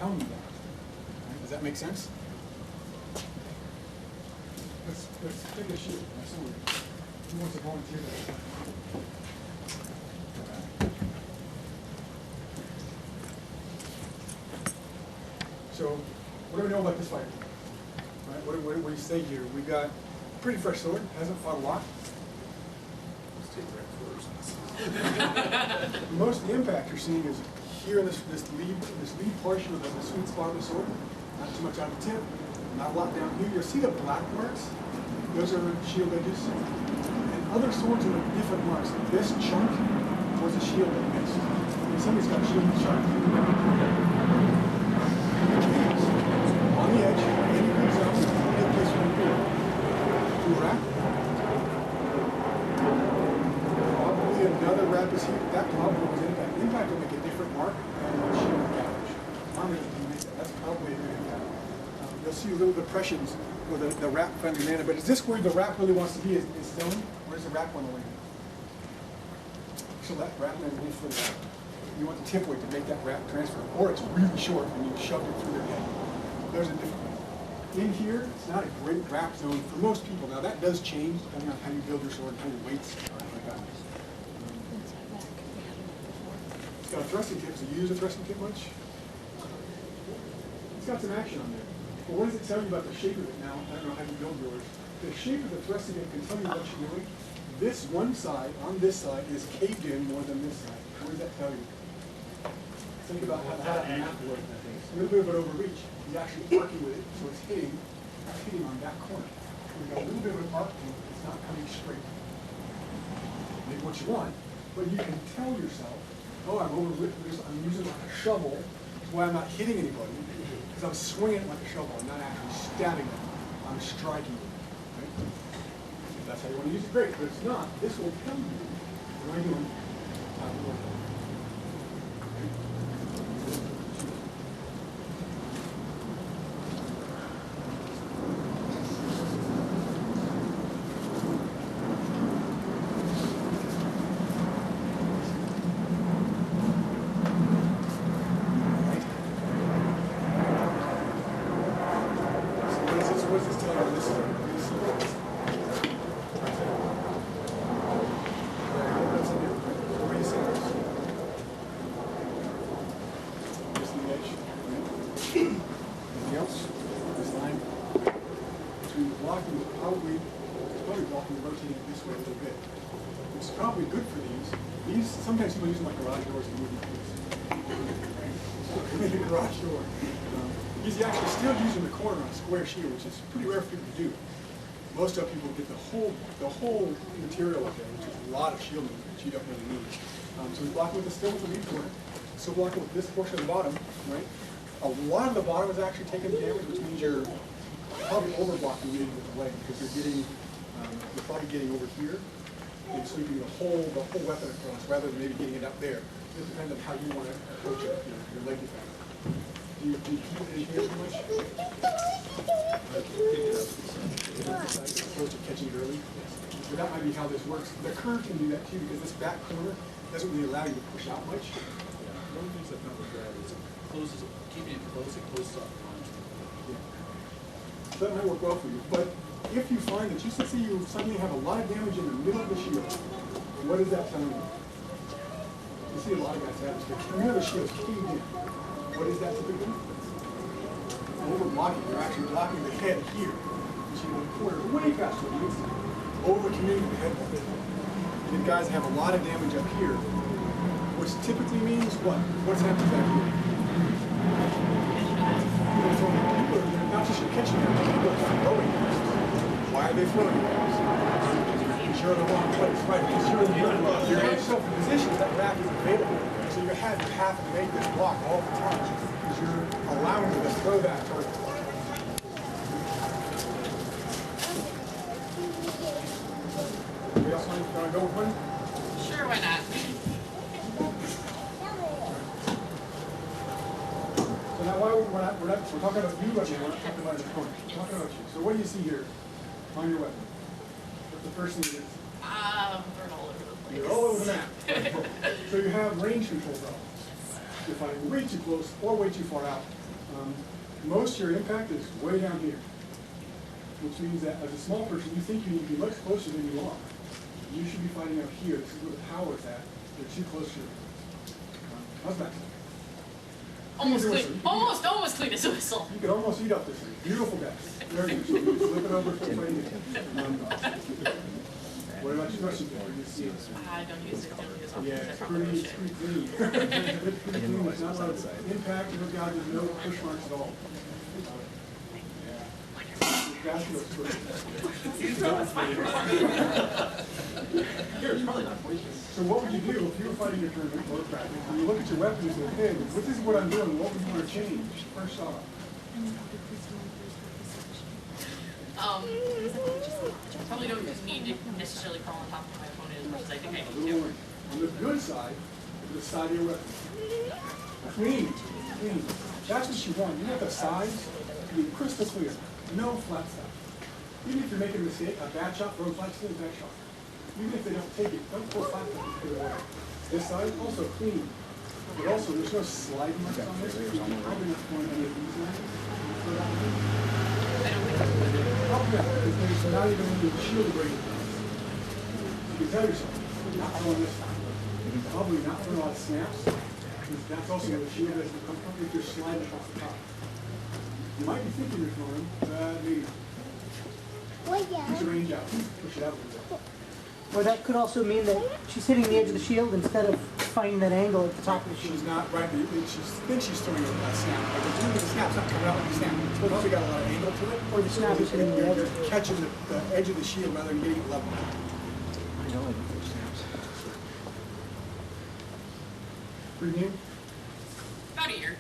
telling you that. Right? Does that make sense? Let's take a shoot. Who wants to volunteer that? So, what do we know about this fighter? Right? What do we say here? We've got a pretty fresh sword, hasn't fought a lot. Let's take that first. Most of the impact you're seeing is here in this lead portion of the sweet spot of the sword. Not too much on the tip, not a lot down here. You'll see the black marks. Those are shield edges. And other swords will have different marks. This chunk was a shield that missed. And somebody's got a shield chunk. On the edge, any goes out, make this one here. Two wrap. Probably another wrap is here. That probably was impact. Impact will make a different mark and a shield damage. That's probably a good impact. You'll see little depressions where the wrap finally landed. But is this where the wrap really wants to be? Is stone? Where's the wrap want to land? So that wrap land really further out. You want the tip weight to make that wrap transfer. Or it's really short and you shoved it through their head. There's a different one. In here, it's not a great wrap zone for most people. Now that does change depending on how you build your sword and how your weights are like that. It's got a thrusting tip. So you use a thrusting tip much? It's got some action on there. But what does it tell you about the shape of it now? I don't know how you build yours. The shape of the thrusting tip can tell you what you're doing. This one side, on this side, is caved in more than this side. What does that tell you? Think about how that map works. A little bit of an overreach. He's actually arcing with it, so it's hitting on that corner. We've got a little bit of an arc to it. It's not coming straight. Maybe what you want, but you can tell yourself, oh, I'm using like a shovel. That's why I'm not hitting anybody. Because I'm swinging it like a shovel. I'm not actually stabbing them. I'm striking them. Right? If that's how you want to use it, great. But if it's not, this will tell you what I'm doing. How to work it. Sometimes people use them like garage doors to move things. Right? Garage door. He's actually still using the corner on a square shield, which is pretty rare for people to do. Most of people get the whole material up there, which is a lot of shielding that you don't really need. So he's blocking with the still with the lead corner. Still blocking with this portion of the bottom, right? A lot of the bottom is actually taking damage, which means you're probably over blocking maybe with the leg because you're probably getting over here. And sweeping the whole weapon across rather than maybe getting it up there. It depends on how you want to approach it, your leg defense. Do you keep anything else too much? Approach it, catching it early. So that might be how this works. The curve can do that too because this back corner doesn't really allow you to push out much. Yeah. One of the things I found with that is keeping it close, it closes off the line. Yeah. So that might work well for you. But if you find that you suddenly have a lot of damage in the middle of the shield, what is that telling you? You see a lot of guys have this. The middle of the shield is caved in. What is that typically? Over blocking. You're actually blocking the head here. You see the corner way faster than this. Over committing the head. And then guys have a lot of damage up here, which typically means what? What's happening back here? People are not just catching them, people are throwing them. Why are they throwing you? Because you're in the wrong place, right? Because you're in yourself in positions that wrap is available. So you have to make this block all the time because you're allowing them to throw that towards you. Anybody else want to go with one? Sure, why not? So now we're talking about you, but we're not talking about the opponent. We're talking about you. So what do you see here? On your weapon. What's the first thing it is? We're all over the place. You're all over the map. So you have range control problems. You're flying way too close or way too far out. Most of your impact is way down here, which means that as a small person, you think you need to be much closer than you are. You should be fighting up here. This is where the power is at. You're too close to your how's that? Almost clean. Almost clean as a whistle. You could almost eat up this thing. Beautiful guys. There you go. So you flip it over, flip it in. What about your Russian board? I don't use it. Don't use it. Yeah, it's pretty clean. It's pretty clean. There's not a lot of impact, no gouges, no push marks at all. That looks pretty. So what would you do if you were fighting a tournament or practice, and you look at your weapon and say, hey, this is what I'm doing, what would you want to change? First off. Probably don't need to necessarily crawl on top of my opponent as much as I think I need to. On the good side, the side of your weapon. Clean, clean. That's what you want. You want the sides to be crystal clear. No flat stuff. Even if you're making a mistake, a bad shot, throw flat, still a bad shot. Even if they don't take it, don't throw flat stuff. Put it away. This side, also clean. But also, there's no slide marks on this. So you're probably not throwing any of these lines. I don't think so. Oh, yeah, because there's not even any shield brain. You can tell yourself, not throwing this time. Probably not throwing a lot of snaps. Because that's also where the shield is. If you're sliding across the top. You might be thinking you're throwing, maybe. Push the range out. Push it out a little bit. Or that could also mean that she's hitting the edge of the shield instead of finding that angle at the top of the shield. She's not right. She thinks she's throwing a snap. But the doing the snap's not coming out like a snap. It's probably got a lot of angle to it. Or the snap is hitting the edge. You're catching the edge of the shield rather than getting it level. I know I do those snaps. Pretty new? About a year.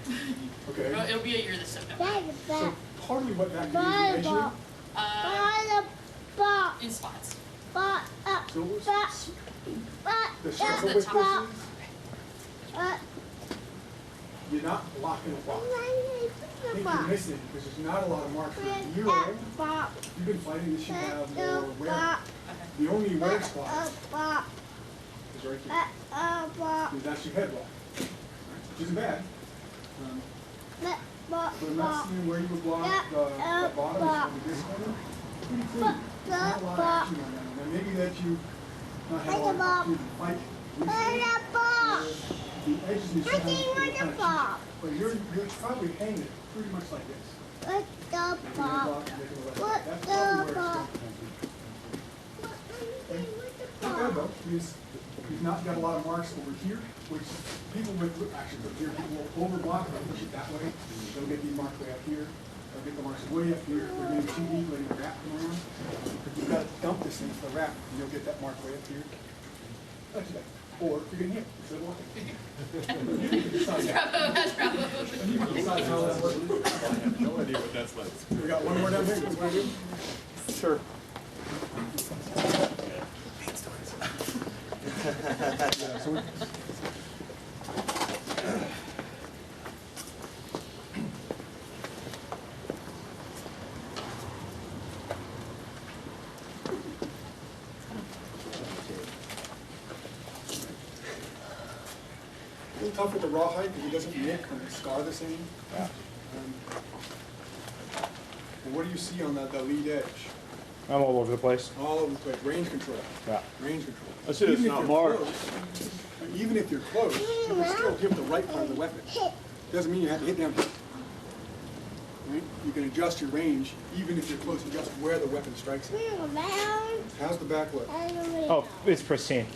Okay. It'll be a year this September. So partly what that means is measuring. In spots. So the circle with this is, you're not blocking a box. I think you're missing because there's not a lot of marks. You've been fighting this, you have more wear. The only wear spot is right here. Because that's your head block. Which isn't bad. But I'm not seeing where you would block the bottom of this corner. Pretty clean. There's not a lot of action on that. And maybe that you not have a lot of opportunity to fight recently. The edges you should have, but you're probably hanging pretty much like this. That's probably where it's going. Not bad though. He's not got a lot of marks over here, which people with, actually over here, people will overblock if I push it that way. They'll get these marks way up here. They'll get the marks way up here. They're getting too deep, letting the wrap come around. You've got to dump this into the wrap, and you'll get that mark way up here. That's it. Or you're getting hit instead of walking. You can decide that. You can decide how that works. I have no idea what that's like. We got one more down here. What do I do? Sure. Yeah, so a little tough with the rawhide because it doesn't nick and scar the same. Yeah. And what do you see on the lead edge? I'm all over the place. All over the place. Range control. Yeah. Range control. I see it's not marked. Even if you're close, you can still hit the right part of the weapon. Doesn't mean you have to hit down here. Right? You can adjust your range, even if you're close, adjust where the weapon strikes it. How's the back look? Oh, it's pristine.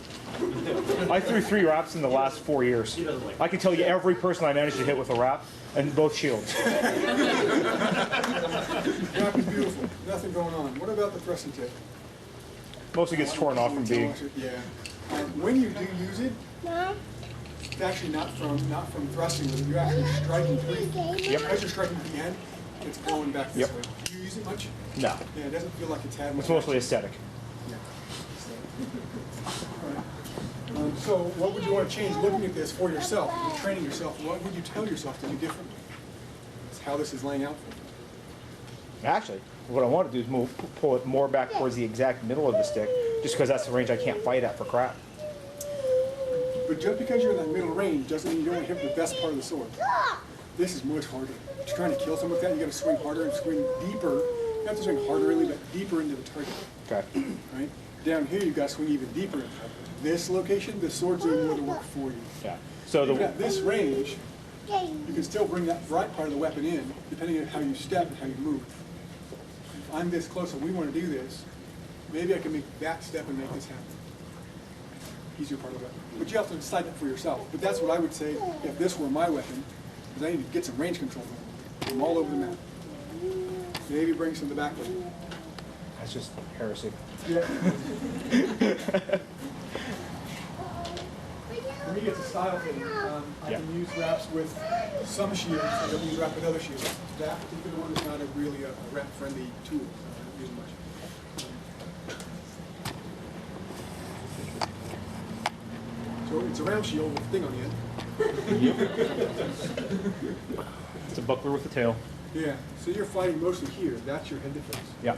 I threw 3 wraps in the last 4 years. I can tell you every person I managed to hit with a wrap, and both shields. Wrap is beautiful. Nothing going on. What about the thrusting tip? Mostly gets torn off from being. Yeah. When you do use it, it's actually not from thrusting with it. You're actually striking free. Yep. As you're striking at the end, it's going back this Yep. way. Do you use it much? No. Yeah, it doesn't feel like it's had much. It's mostly aesthetic. Yeah. So what would you want to change looking at this for yourself, with training yourself? What would you tell yourself to do differently? That's how this is laying out for you. Actually, what I want to do is pull it more back towards the exact middle of the stick, just because that's the range I can't fight at for crap. But just because you're in that middle range doesn't mean you don't hit the best part of the sword. This is much harder. trying to kill someone with that, you got to swing harder and swing deeper. You have to swing harder, really, but deeper into the target. Okay. Right? Down here, you've got to swing even deeper into this location. The sword's doing more of the work for you. Yeah. So Even at this range, you can still bring that right part of the weapon in, depending on how you step and how you move. If I'm this close and we want to do this, maybe I can make that step and make this happen. Easier part of the weapon. But you have to decide that for yourself. But that's what I would say if this were my weapon, because I need to get some range control from all over the map. Maybe bring some to the back with you. that's just heresy. Yeah. For me, it's a style thing. I can use wraps with some shields. I don't use wrap with other shields. That particular one is not really a wrap-friendly tool. I don't use much. So it's a round shield with a thing on the end. It's a buckler with a tail. Yeah. So you're fighting mostly here. That's your head defense. Yeah.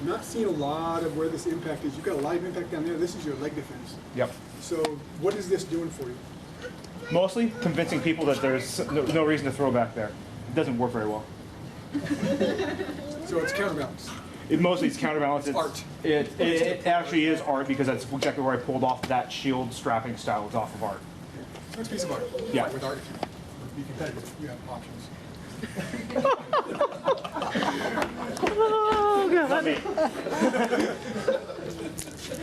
I'm not seeing a lot of where this impact is. You've got a live impact down there. This is your leg defense. Yep. So what is this doing for you? Mostly convincing people that there's no reason to throw back there. It doesn't work very well. So it's counterbalance. Mostly it's counterbalance. It's art. It actually is art because that's exactly where I pulled off that shield strapping style. It's off of art. It's a piece of art. Yeah. Fight with art, if you be competitive, you have options. Not me.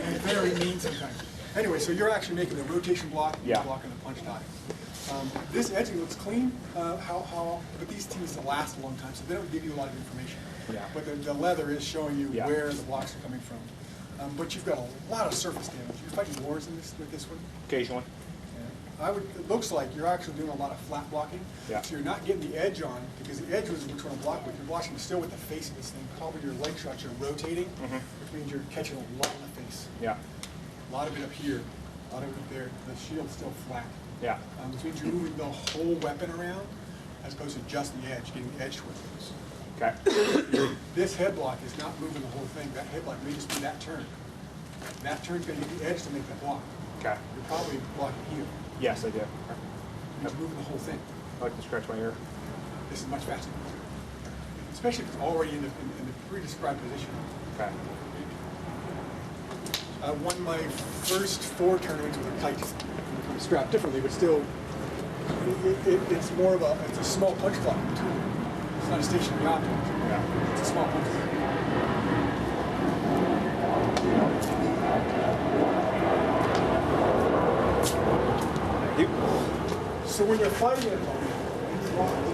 And very mean sometimes. Anyway, so you're actually making the rotation block, Yeah. blocking the punch die. This edging looks clean, but these tees last a long time, so they don't give you a lot of information. Yeah. But the leather is showing you Yeah. where the blocks are coming from. But you've got a lot of surface damage. You're fighting wars in this with this one. Occasionally. It looks like you're actually doing a lot of flat blocking. Yeah. So you're not getting the edge on, because the edge was what you're trying to block with. You're blocking still with the face of this thing. Probably your leg shots are rotating, which means you're catching a lot in the face. Yeah. A lot of it up here, a lot of it up there. The shield's still flat. Yeah. Which means you're moving the whole weapon around, as opposed to just the edge, getting the edge twists. Okay. This head block is not moving the whole thing. That head block may just be that turn. That turn's going to get the edge to make that block. Okay. You're probably blocking here. Yes, I do. It's moving the whole thing. I like to scratch my ear. This is much faster. Especially if it's already in the pre-described position. Okay. I won my first 4 tournaments with a kite. Strapped differently, but still, it's more of it's a small punch block tool. It's not a stationary object. Yeah. It's a small punch block. So when you're fighting an opponent, these blocks, you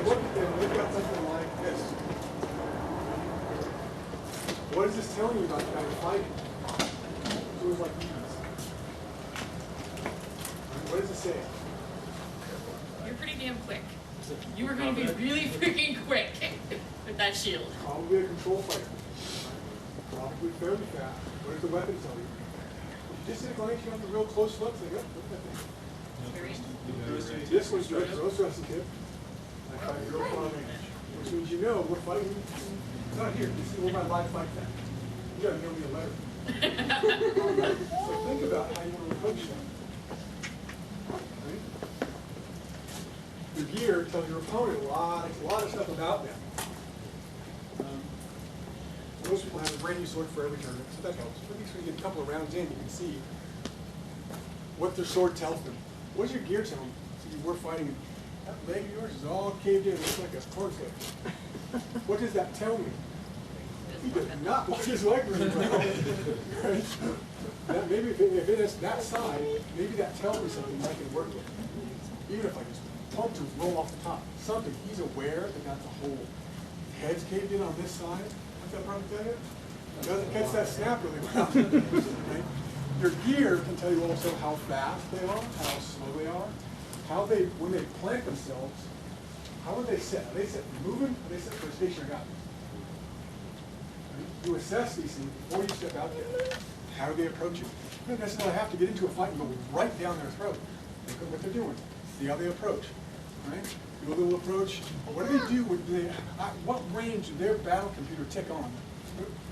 look at them, they've got something like this. What is this telling you about the guy you're fighting? Tools like these. What does it say? You're pretty damn quick. You were going to be really freaking quick with that shield. Probably a control fighter. Probably fairly fast. What does the weapon tell you? Just at a glance, you have the real close look. Say, yep, look at that thing. This one's direct throw thrusting tip. I fight real far range. Which means you know we're fighting. It's not here. This is where my live fight that. You gotta know me a letter. So think about how you want to approach that. Right? Your gear tells your opponent a lot of stuff about them. Most people have a brand new sword for every tournament, so that helps. But at least when you get a couple of rounds in, you can see what their sword tells them. What does your gear tell them? So you were fighting, that leg of yours is all caved in, it looks like a cornflake. What does that tell me? He does not like his leg really well. Right? Maybe if it is that side, maybe that tells me something I can work with. Even if I just punch or roll off the top. Something, he's aware that got the whole head's caved in on this side. What's that probably tell you? It doesn't catch that snap really well. Right? Your gear can tell you also how fast they are, how slow they are, how they, when they plant themselves, how are they set? Are they set for moving? Are they set for a stationary object? You assess these things before you step out there. How do they approach you? You don't necessarily have to get into a fight and go right down their throat. Look at what they're doing. See how they approach. Right? Do a little approach. What do they do when what range did their battle computer tick on?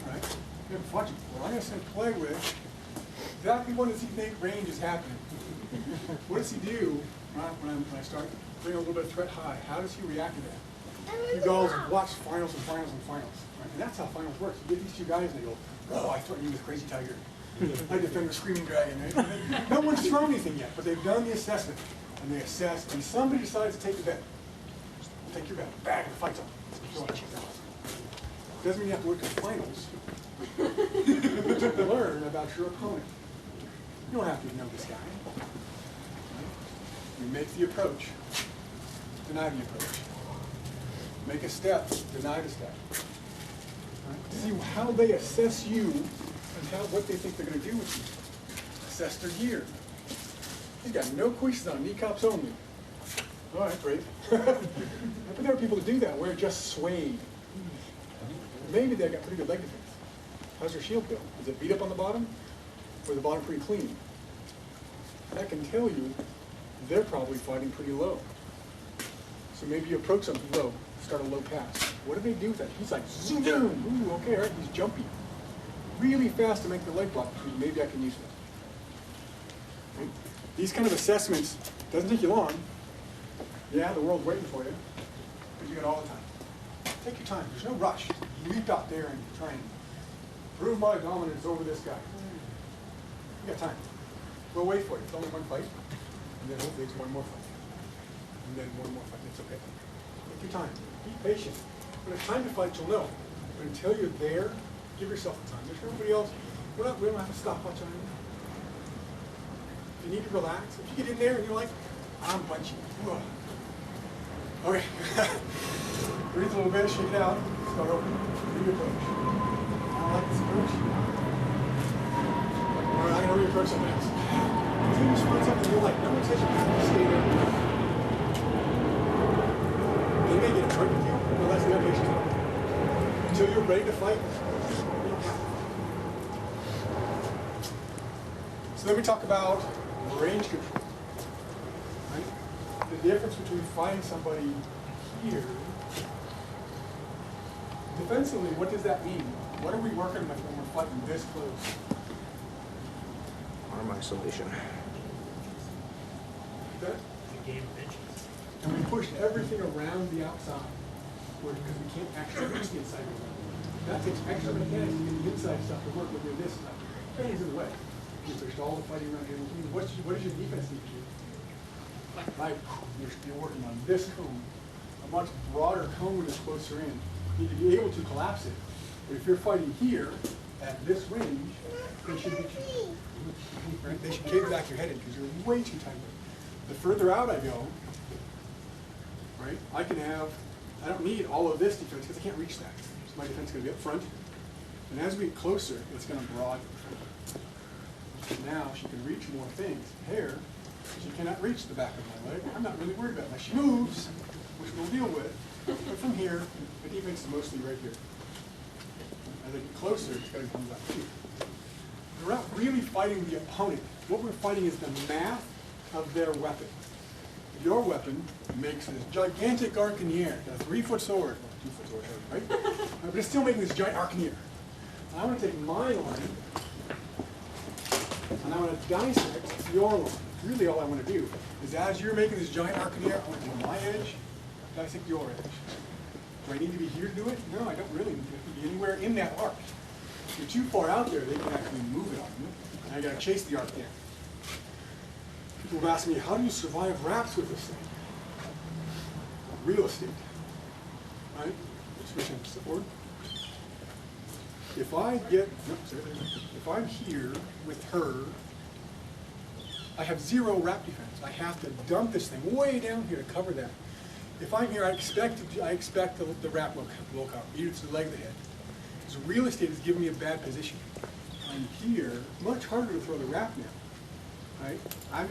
Right? They're watching. Well, I'm just going to play with exactly what does he think range is happening? What does he do when I start bringing a little bit of threat high, how does he react to that? You guys watch finals and finals and finals. Right? And that's how finals works. You get these two guys and they go, oh, I threatened you with Crazy Tiger. I defend the Screaming Dragon. Right? No one's thrown anything yet, but they've done the assessment. And they assess, and somebody decides to take the bet. Take your bet. Bang, the fight's on. Doesn't mean you have to work in finals to learn about your opponent. You don't have to know this guy. You make the approach, deny the approach. Make a step, deny the step. Right? See how they assess you and what they think they're going to do with you. Assess their gear. He's got no creases on, kneecaps only. All right, great. But there are people that do that, where it just suede. Maybe they've got pretty good leg defense. How's their shield built? Is it beat up on the bottom? Or the bottom pretty clean? That can tell you they're probably fighting pretty low. So maybe you approach something low, start a low pass. What do they do with that? He's like, zoom, zoom. Ooh, okay, all right, he's jumpy. Really fast to make the leg block. Maybe I can use that. Okay. These kind of assessments, doesn't take you long. Yeah, the world's waiting for you, but you got all the time. Take your time, there's no rush. You leap out there and try and prove my dominance over this guy. You got time. We'll wait for it. It's only one fight, and then hopefully it's one more fight. And then one more fight, it's okay. Take your time, be patient. When it's time to fight, you'll know. But until you're there, give yourself the time. There's nobody else. We don't have a stopwatch on you. If you need to relax, if you get in there and you're like, I'm punchy. Okay. Breathe a little bit, shake it out. Start open. Do your approach. I like this approach. All right, I'm going to reapproach something else. If you just find something you like, no one says you have to stay there. They may get annoyed with you, unless they have patience. Until you're ready to fight. So then we talk about range control. Right? The difference between fighting somebody here. Defensively, what does that mean? What are we working with when we're fighting this close? Arm isolation. Okay? The game of inches. And we pushed everything around the outside, because we can't actually reach the inside. That takes extra mechanics to get the inside stuff to work with this stuff. Everything's in the way. You pushed all the fighting around here. What does your defense need to do? Right, you're working on this cone. A much broader cone is closer in. You need to be able to collapse it. But if you're fighting here, at this range, they should be right? They should cave back your head in because you're way too tight. The further out I go, right, I don't need all of this defense because I can't reach that. So my defense is going to be up front. And as we get closer, it's going to broaden. Now she can reach more things. Here, she cannot reach the back of my leg. I'm not really worried about it. Now she moves, which we'll deal with. But from here, the defense is mostly right here. As I get closer, it's going to come back here. We're not really fighting the opponent. What we're fighting is the math of their weapon. Your weapon makes this gigantic arc in the air. Got a 3-foot sword. Well, 2-foot sword, right? But it's still making this giant arc in the air. I want to take my line, and I want to dissect your line. Really all I want to do is as you're making this giant arc in the air, I want to take my edge, dissect your edge. Do I need to be here to do it? No, I don't really need to be anywhere in that arc. If you're too far out there, they can actually move it on you, and I got to chase the arc down. People have asked me, how do you survive wraps with this thing? Real estate. Right? Switch into support. If I'm here with her, I have 0 wrap defense. I have to dump this thing way down here to cover that. If I'm here, I expect the wrap will come, either to the leg of the head. So real estate is giving me a bad position. I'm here, much harder to throw the wrap now. Right?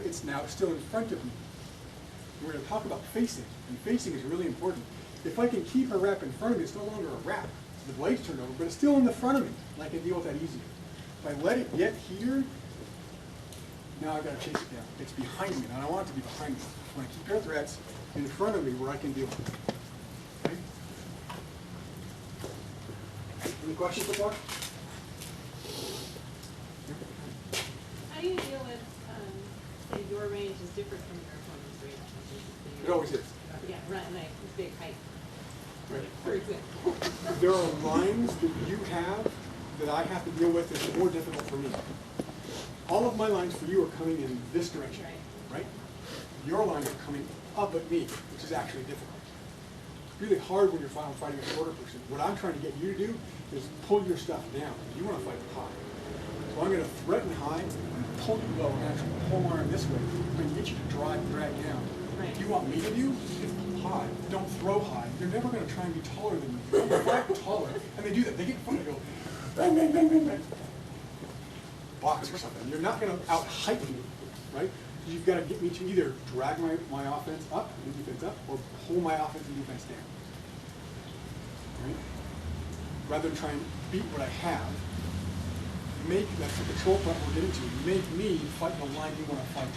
It's now still in front of me. We're going to talk about facing, and facing is really important. If I can keep a wrap in front of me, it's no longer a wrap. The blade's turned over, but it's still in the front of me, and I can deal with that easier. If I let it get here, now I've got to chase it down. It's behind me, and I don't want it to be behind me. I want to keep your threats in front of me where I can deal with it. Okay? Any questions so far? How do you deal with, say, your range is different from your opponent's range? It always is. Yeah, right, like big height, Right? for example. There are lines that you have that I have to deal with that are more difficult for me. All of my lines for you are coming in this direction, right? Your lines are coming up at me, which is actually difficult. It's really hard when you're fighting a shorter person. What I'm trying to get you to do is pull your stuff down. You want to fight high. So I'm going to threaten high and pull you low and actually pull my arm this way. I'm going to get you to drag down. Right. What you want me to do is high. Don't throw high. You're never going to try and be taller than me. You're fight taller, and they do that. They get fun. They go bang, bang, bang, bang, bang. Box or something. You're not going to out-height me, right? You've got to get me to either drag my offense up and defense up, or pull my offense and defense down. Right? Rather than try and beat what I have, that's the control part we're getting to. Make me fight the line you want to fight.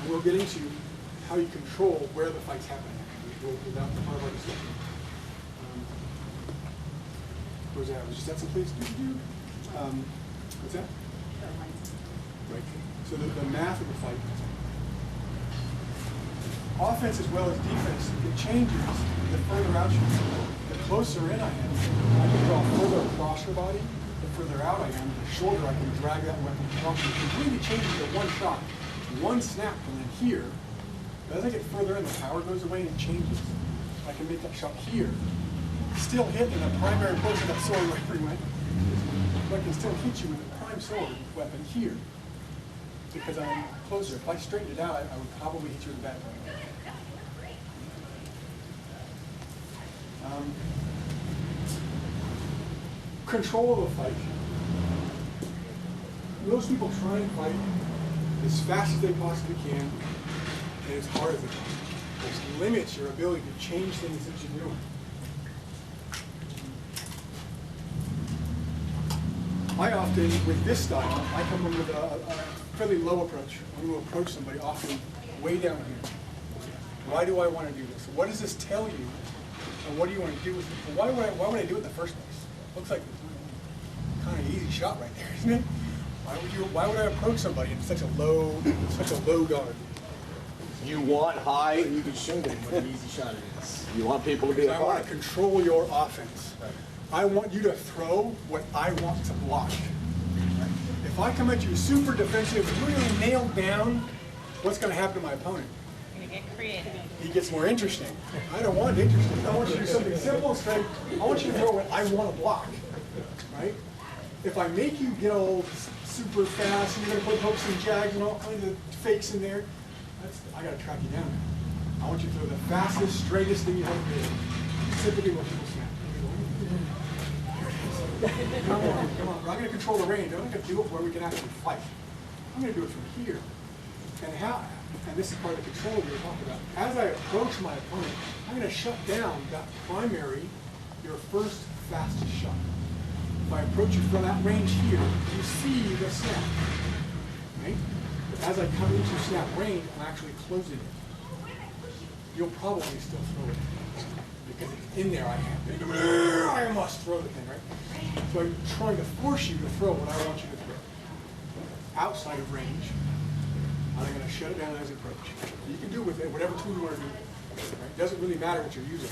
And we'll get into how you control where the fight's happening. Without the part of our discussion. Where's that? Was just that someplace? What's that? Right. So the math of the fight. Offense as well as defense, it changes the further out you go. The closer in I am, I can draw further across your body. The further out I am, the shorter I can drag that weapon from you. It completely changes to one shot. One snap and then here. But as I get further in, the power goes away and it changes. I can make that shot here. Still hit in the primary portion of that sword where we went. But I can still hit you with a prime sword weapon here. Because I'm closer. If I straightened it out, I would probably hit you with a bad one. Control of the fight. Most people try and fight as fast as they possibly can and as hard as they can. This limits your ability to change things that you're doing. I often, with this style, I come in with a fairly low approach. I'm going to approach somebody often way down here. Why do I want to do this? What does this tell you? And what do you want to do with it? Well, why would I do it in the first place? Looks like kind of easy shot right there, isn't it? Why would I approach somebody in such a low guard? You want high, you can show them what an easy shot it is. You want people to be I want to control your offense. Right. I want you to throw what I want to block. Right? If I come at you super defensive, really nailed down, what's going to happen to my opponent? You're gonna get creative. He gets more interesting. I don't want interesting. I want you to do something simple and straight. I want you to throw what I want to block. Right? If I make you get all super fast and you're going to put hooks and jags and all kinds of fakes in there, I got to track you down. I want you to throw the fastest, straightest thing you ever did. Typically what people snap. Come on. I'm going to control the range. I'm not going to do it where we can actually fight. I'm going to do it from here. And this is part of the control we were talking about. As I approach my opponent, I'm going to shut down that primary, your first fastest shot. If I approach you from that range here, you see the snap. Right? But as I come into snap range, I'm actually closing it. You'll probably still throw it. Because it's in there, I must throw the thing, right? So I'm trying to force you to throw what I want you to throw. Outside of range, I'm going to shut it down as I approach. You can do with it whatever tool you want to do. Right? It doesn't really matter what you're using.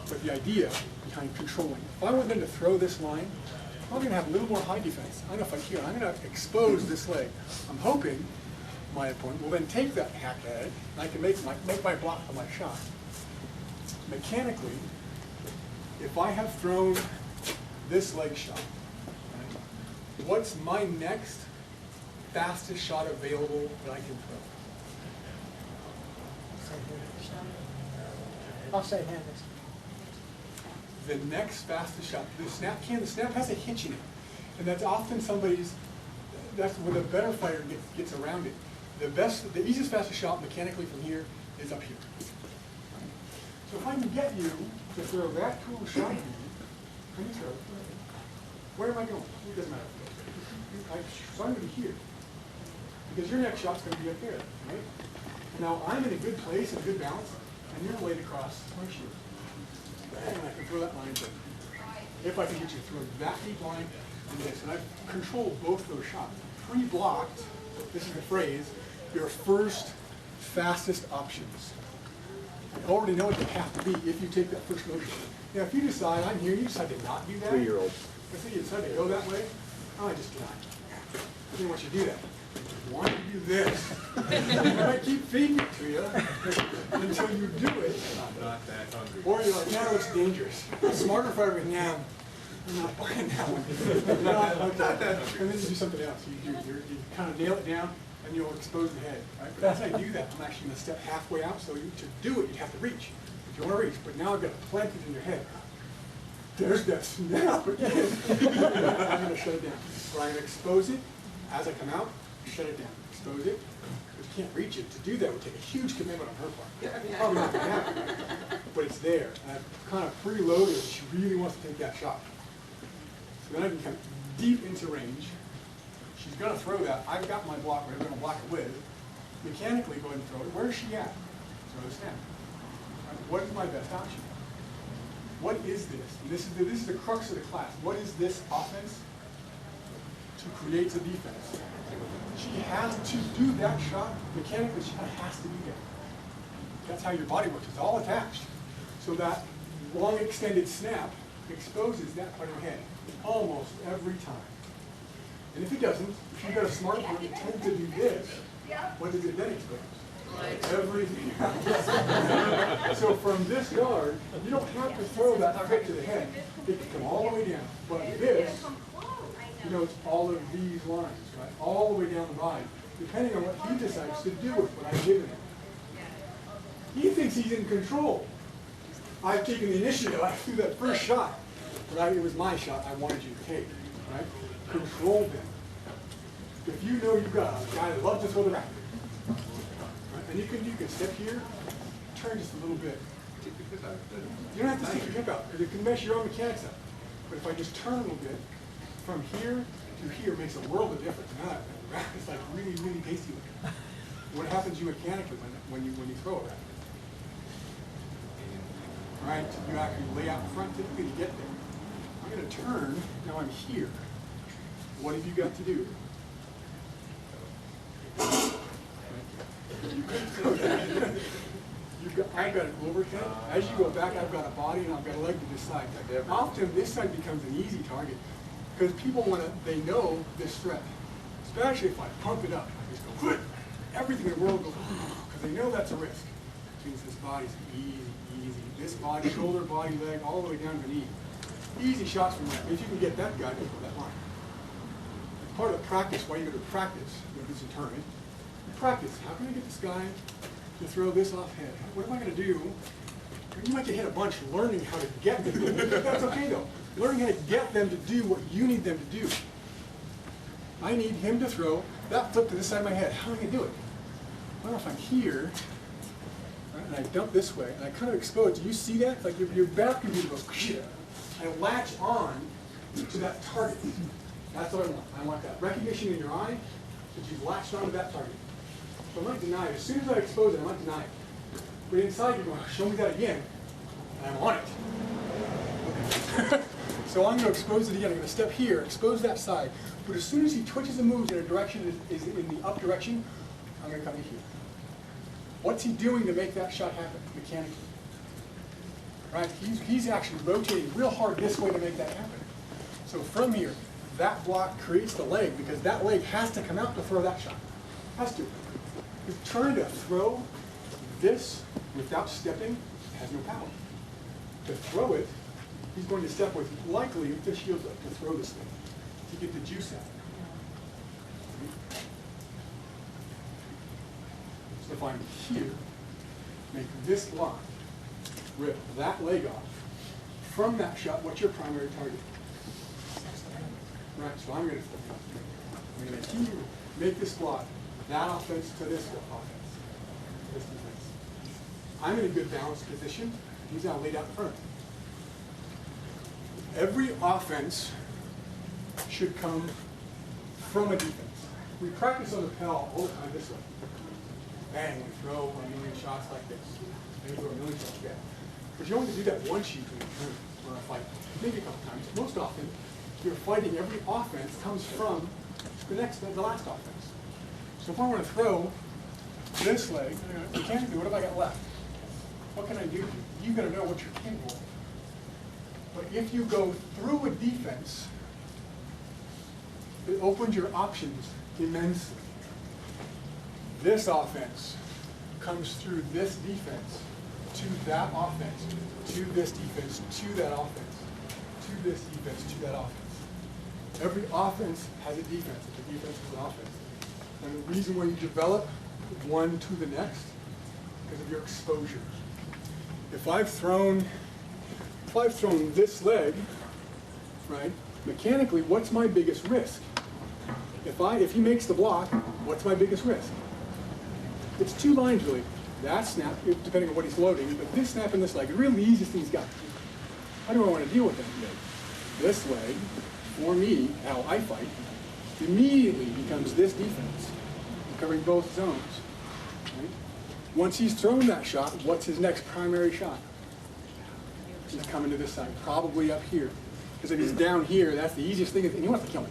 But the idea behind controlling. If I want them to throw this line, I'm going to have a little more high defense. I'm going to fight here. I'm going to expose this leg. I'm hoping my opponent will then take that hack at it, and I can make my block for my shot. Mechanically, if I have thrown this leg shot, right, what's my next fastest shot available that I can throw? Offside hand. The next fastest shot, the snap has a hitch in it. And that's often that's where the better fighter gets around it. The easiest, fastest shot mechanically from here is up here. So if I can get you to throw that cool shot at me, can you throw it? Where am I going? It doesn't matter. So I'm going to be here. Because your next shot's going to be up there, right? Now I'm in a good place, in a good balance, and you're laid across my shield. And I can throw that line in. If I can get you to throw that deep line and this. And I've controlled both those shots. Pre-blocked, this is the phrase, your first fastest options. You already know what they have to be if you take that first motion. Now, if you decide, I'm here, you decide to not do that. 3-year-old. Let's say you decide to go that way, I just cannot. I didn't want you to do that. I want you to do this. I might keep feeding it to you until you do it. I'm not that hungry. Or you're like, now it's dangerous. It's smarter if I were now. I'm not buying that one. No, okay. And then you do something else. You kind of nail it down and you'll expose the head. Right? But as I do that, I'm actually going to step halfway out. So to do it, you have to reach. If you want to reach. But now I've got to plant it in your head. There's that snap again. I'm going to shut it down. Or I'm going to expose it. As I come out, shut it down. Expose it. But you can't reach it. To do that would take a huge commitment on her part. Probably not going to happen, right? But it's there. And I've kind of preloaded it. She really wants to take that shot. So then I can come deep into range. She's going to throw that. I've got my block where I'm going to block it with. Mechanically go ahead and throw it. Where is she at? Throw the snap. Right? What is my best option? What is this? And this is the crux of the class. What is this offense to create a defense? She has to do that shot. Mechanically, she kind of has to be there. That's how your body works. It's all attached. So that long extended snap exposes that part of your head almost every time. And if it doesn't, if you've got a smart one, it tends to do this. What does it then expose? Everything. So from this guard, you don't have to throw that foot to the head. It can come all the way down. But this, you know, it's all of these lines, right? All the way down the body, depending on what he decides to do with what I've given him. He thinks he's in control. I've taken the initiative. I threw that first shot. But it was my shot I wanted you to take, right? Control them. If you know you've got a guy that loves to throw the racket, right? And you can step here, turn just a little bit. You don't have to stick your hip out, because it can mess your own mechanics up. But if I just turn a little bit, from here to here makes a world of difference. Now that racket is like really, really tasty looking. What happens to you mechanically when you throw a racket? All right, you actually lay out in front typically to get there. I'm going to turn, now I'm here. What have you got to do? I've got an overhead. As you go back, I've got a body and I've got a leg to this side. Often this side becomes an easy target because people they know this threat. Especially if I pump it up. I just go, everything in the world goes, because they know that's a risk. Which means this body's easy. This body, shoulder, body, leg, all the way down to the knee. Easy shots from that. If you can get that guy to go that line. It's part of the practice, why you go to practice with this tournament. Practice, how can I get this guy to throw this off head? What am I going to do? You might get hit a bunch learning how to get them. That's okay though. Learning how to get them to do what you need them to do. I need him to throw that foot to this side of my head. How am I going to do it? Well, if I'm here, and I dump this way, and I kind of expose. Do you see that? It's like your back can be go and latch on to that target. That's what I want. I want that recognition in your eye that you've latched onto that target. So I'm not denying it. As soon as I expose it, I'm not denying it. But inside you're going, show me that again, and I want it. So I'm going to expose it again. I'm going to step here, expose that side. But as soon as he twitches and moves in a direction is in the up direction, I'm going to come in here. What's he doing to make that shot happen mechanically? Right? He's actually rotating real hard this way to make that happen. So from here, that block creates the leg because that leg has to come out to throw that shot. Has to. He's trying to throw this without stepping has no power. To throw it, he's going to step with likely if the shield's up to throw this thing to get the juice out. So if I'm here, make this line, rip that leg off. From that shot, what's your primary target? Right, so I'm going to here, make this block, that offense to this offense. This defense. I'm in a good balanced position. He's now laid out in front of me. Every offense should come from a defense. We practice on the Pell all the time this way. Bang, we throw 1 million shots like this. Then we throw 1 million shots back. But you only do that once you turn a fight. Maybe a couple times. Most often, you're fighting, every offense comes from the last offense. So if I want to throw this leg, mechanically, what have I got left? What can I do? You've got to know what you're capable of. But if you go through a defense, it opens your options immensely. This offense comes through this defense to that offense, to this defense, to that offense, to this defense, to that offense. Every offense has a defense. The defense is an offense. And the reason why you develop one to the next, because of your exposure. If I've thrown this leg, right, mechanically, what's my biggest risk? If he makes the block, what's my biggest risk? It's two lines really. That snap, depending on what he's loading, but this snap and this leg, the really easiest thing he's got. How do I want to deal with that leg? This leg, for me, how I fight, immediately becomes this defense, covering both zones. Right? Once he's thrown that shot, what's his next primary shot? He's coming to this side, probably up here. Because if he's down here, that's the easiest thing, and he wants to kill me.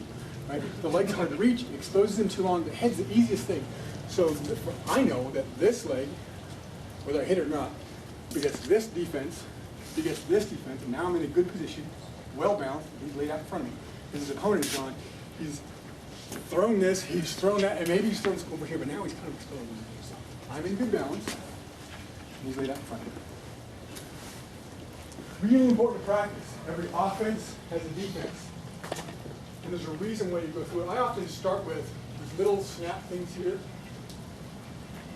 Right? The leg's hard to reach, it exposes him too long, the head's the easiest thing. So I know that this leg, whether I hit it or not, begets this defense, begets this defense, and now I'm in a good position, well balanced, he's laid out in front of me. His opponent is on, he's thrown this, he's thrown that, and maybe he's thrown this over here, but now he's kind of exposed. I'm in good balance, and he's laid out in front of me. Really important to practice. Every offense has a defense. And there's a reason why you go through it. I often start with these little snap things here.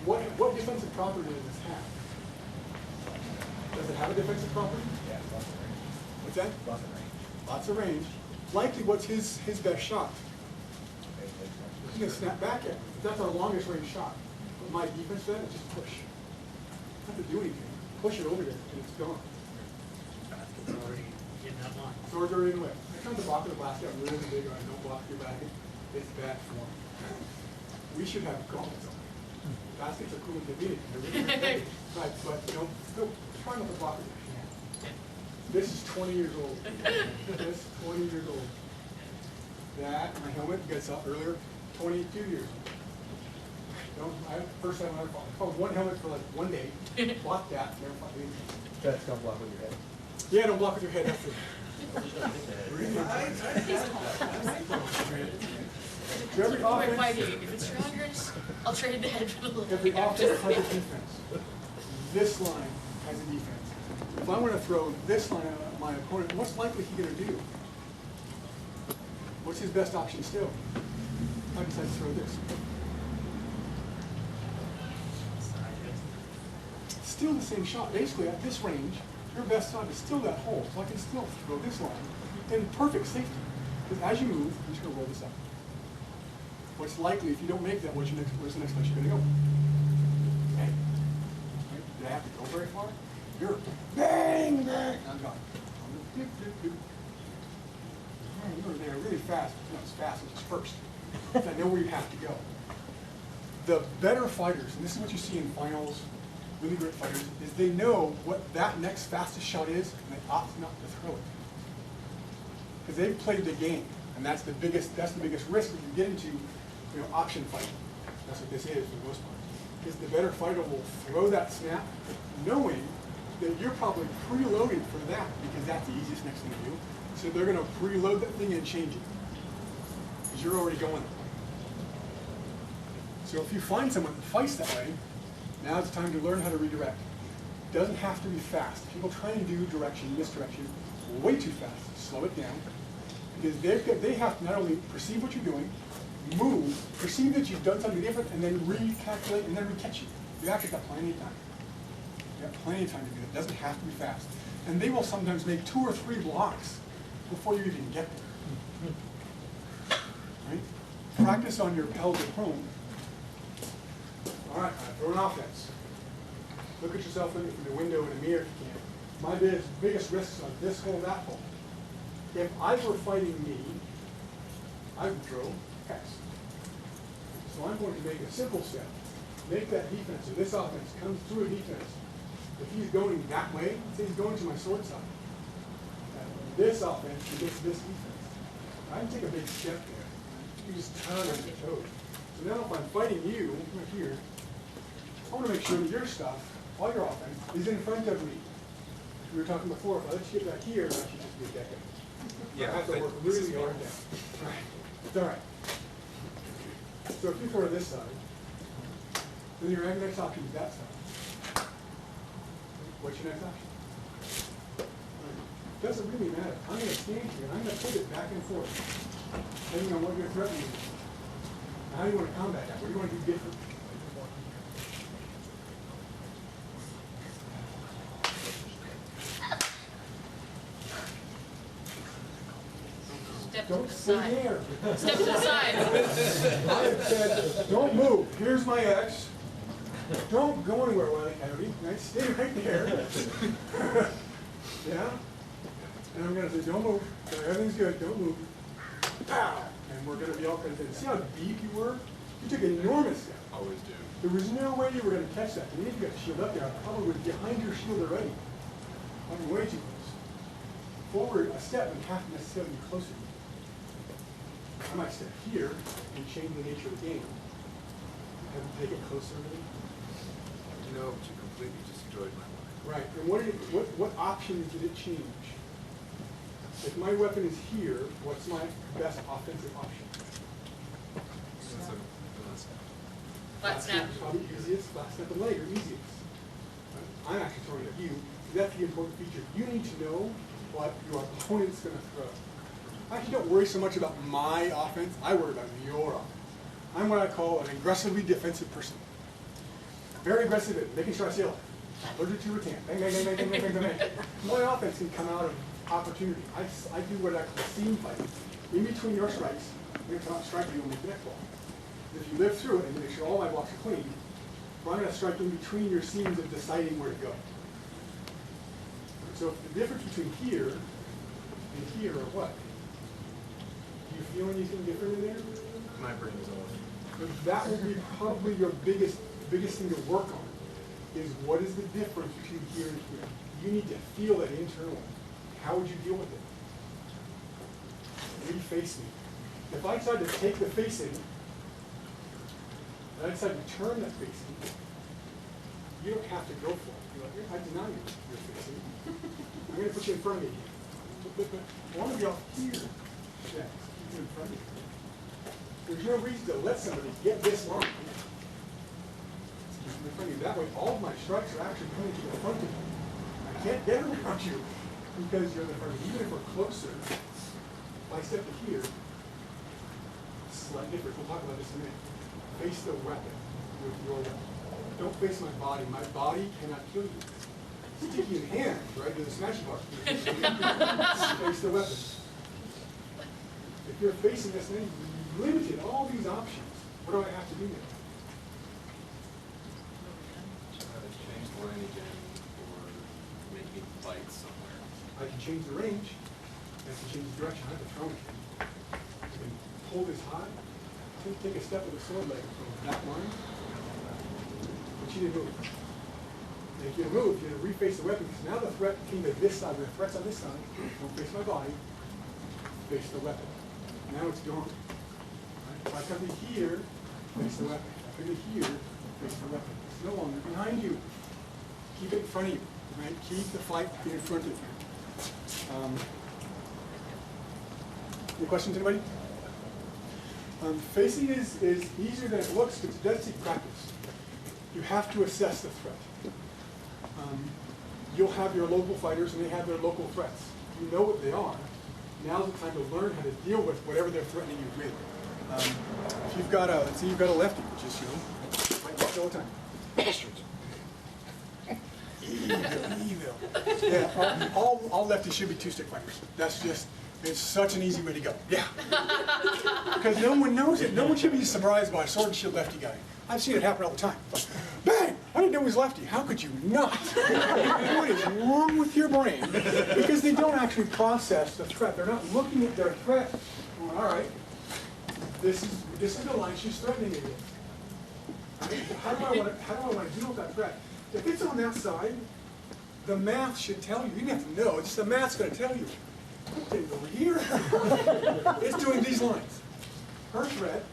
What defensive property does this have? Does it have a defensive property? Yeah, lots of range. What's that? Lots of range. Lots of range. Likely, what's his best shot? He's going to snap back at me. That's our longest range shot. But my defense then is just push. Not to do anything. Push it over there, and it's gone. It's already in that line. Swords are in the way. I tried to block the basket. I'm really big, or I don't block your basket. It's bad form. We should have gauntlets on. Baskets are cool and convenient. They're really great. Right, but don't try not to block it if you can. This is 20 years old. This is 20 years old. That, my helmet, you guys saw earlier, 22 years old. First time I ever fought one helmet for like one day. Block that, never fought anything. That's don't block with your head. Yeah, don't block with your head after. So every offense, If it's stronger, I'll trade the head for the little every thing. offense has a defense. This line has a defense. If I want to throw this line at my opponent, what's likely he going to do? What's his best option still? I decide to throw this. Still the same shot. Basically, at this range, your best shot is still that hole, so I can still throw this line in perfect safety. Because as you move, I'm just going to roll this up. What's likely, if you don't make that, where's the next place you're going to go? Okay. Right? Did I have to go very far? You're bang, bang. I'm gone. Doop, doop, doop. You were there really fast. Not as fast as first. I know where you have to go. The better fighters, and this is what you see in finals, really great fighters, is they know what that next fastest shot is, and they opt not to throw it. Because they've played the game, and that's the biggest risk that you get into, option fighting. That's what this is for the most part. Is the better fighter will throw that snap, knowing that you're probably preloaded for that, because that's the easiest next thing to do. So they're going to preload that thing and change it, because you're already going that way. So if you find someone that fights that way, now it's time to learn how to redirect. It doesn't have to be fast. People try and do misdirection, way too fast. Slow it down. Because they have to not only perceive what you're doing, move, perceive that you've done something different, and then recalculate, and then recatch you. You actually got plenty of time. You got plenty of time to do it. It doesn't have to be fast. And they will sometimes make 2 or 3 blocks before you even get there. Right? Practice on your pelvic prone. All right, throw an offense. Look at yourself looking through the window in a mirror if you can. My biggest risks are this hole, that hole. If I were fighting me, I would throw X. So I'm going to make a simple step. Make that defense, or this offense comes through a defense. If he's going that way, say he's going to my sword side. This offense against this defense. I can take a big step there. You just turn on your toes. So now if I'm fighting you, right here, I want to make sure that your stuff, all your offense, is in front of me. We were talking before, if I let you get back here, I should just be a decade. Yeah, I have to but work this really is hard fine. now. Right. It's all right. So if you throw to this side, then your next option is that side. What's your next option? Doesn't really matter. I'm going to stand here and I'm going to pivot back and forth, depending on what you're threatening. How do you want to combat that? What do you want to do different? Step to Don't the stay side. there. Step to the side. I have said, don't move. Here's my X. Don't go anywhere, Wiley Coyote. Right? Stay right there. Yeah? And I'm going to say, don't move. So everything's good. Don't move. Pow! And we're going to be all content. See how deep you were? You took an enormous step. Always do. There was no way you were going to catch that. And if you got the shield up there, I probably was behind your shield already. I'm way too close. Forward a step and half necessarily be closer. I might step here and change the nature of the game. Have them take it closer to me. You know, but you completely destroyed my mind. Right. And what options did it change? If my weapon is here, what's my best offensive option? Flat snap. Probably easiest. Flat snap and leg are easiest. I'm actually throwing at you. That's the important feature. You need to know what your opponent's going to throw. I actually don't worry so much about my offense. I worry about your offense. I'm what I call an aggressively defensive person. Very aggressive at making sure I stay alive. Allergic to retain. Bang, bang, bang, bang, bang, bang, bang, bang. My offense can come out of opportunity. I do what I call seam fighting. In between your strikes, I'm going to come out and strike you and make the next ball. If you live through it and make sure all my blocks are clean, I'm going to strike in between your seams of deciding where to go. So the difference between here and here are what? Do you feel anything different in there? My brain is off. But that will be probably your biggest thing to work on, is what is the difference between here and here? You need to feel that internally. How would you deal with it? Reface me. If I decide to take the facing, and I decide to turn that facing, you don't have to go for it. You're like, I deny you your facing. I'm going to put you in front of me again. But I want to be off here. Yeah, keep you in front of me. There's no reason to let somebody get this long. In front of you. That way, all of my strikes are actually coming to the front of you. I can't get around you because you're in the front of me. Even if we're closer, if I step to here, it's slightly different. We'll talk about this in a minute. Face the weapon with your weapon. Don't face my body. My body cannot kill you. Stick you in hand, right? Do the smash bar. Face the weapon. If you're facing this thing, you limited all these options. What do I have to do now? Change the line again, or make me fight somewhere. I can change the range. I can change the direction. I have to throw it. I can pull this high. I can take a step with a sword leg from that line. But you didn't move. And if you move, you reface the weapon. Because now the threat came to this side. When the threat's on this side, don't face my body. Face the weapon. Now it's gone. Right? If I come to here, face the weapon. If I come to here, face the weapon. It's no longer behind you. Keep it in front of you. Right? Keep the fight in front of you. Any questions, anybody? Facing is easier than it looks, but it does take practice. You have to assess the threat. You'll have your local fighters, and they have their local threats. You know what they are. Now's the time to learn how to deal with whatever they're threatening you with. If you've got a, let's say you've got a lefty, which is, might watch all the time. Bastards. Evil. Yeah, all lefties should be two-stick fighters. That's just, it's such an easy way to go. Yeah. Because no one knows it. No one should be surprised by a sword and shield lefty guy. I've seen it happen all the time. Bang! I didn't know he was lefty. How could you not? What is wrong with your brain? Because they don't actually process the threat. They're not looking at their threat. Well, all right, this is the line she's threatening me with. How do I want to deal with that threat? If it's on that side, the math should tell you. You don't have to know. It's just the math's going to tell you. It's over here. It's doing these lines. Her threat,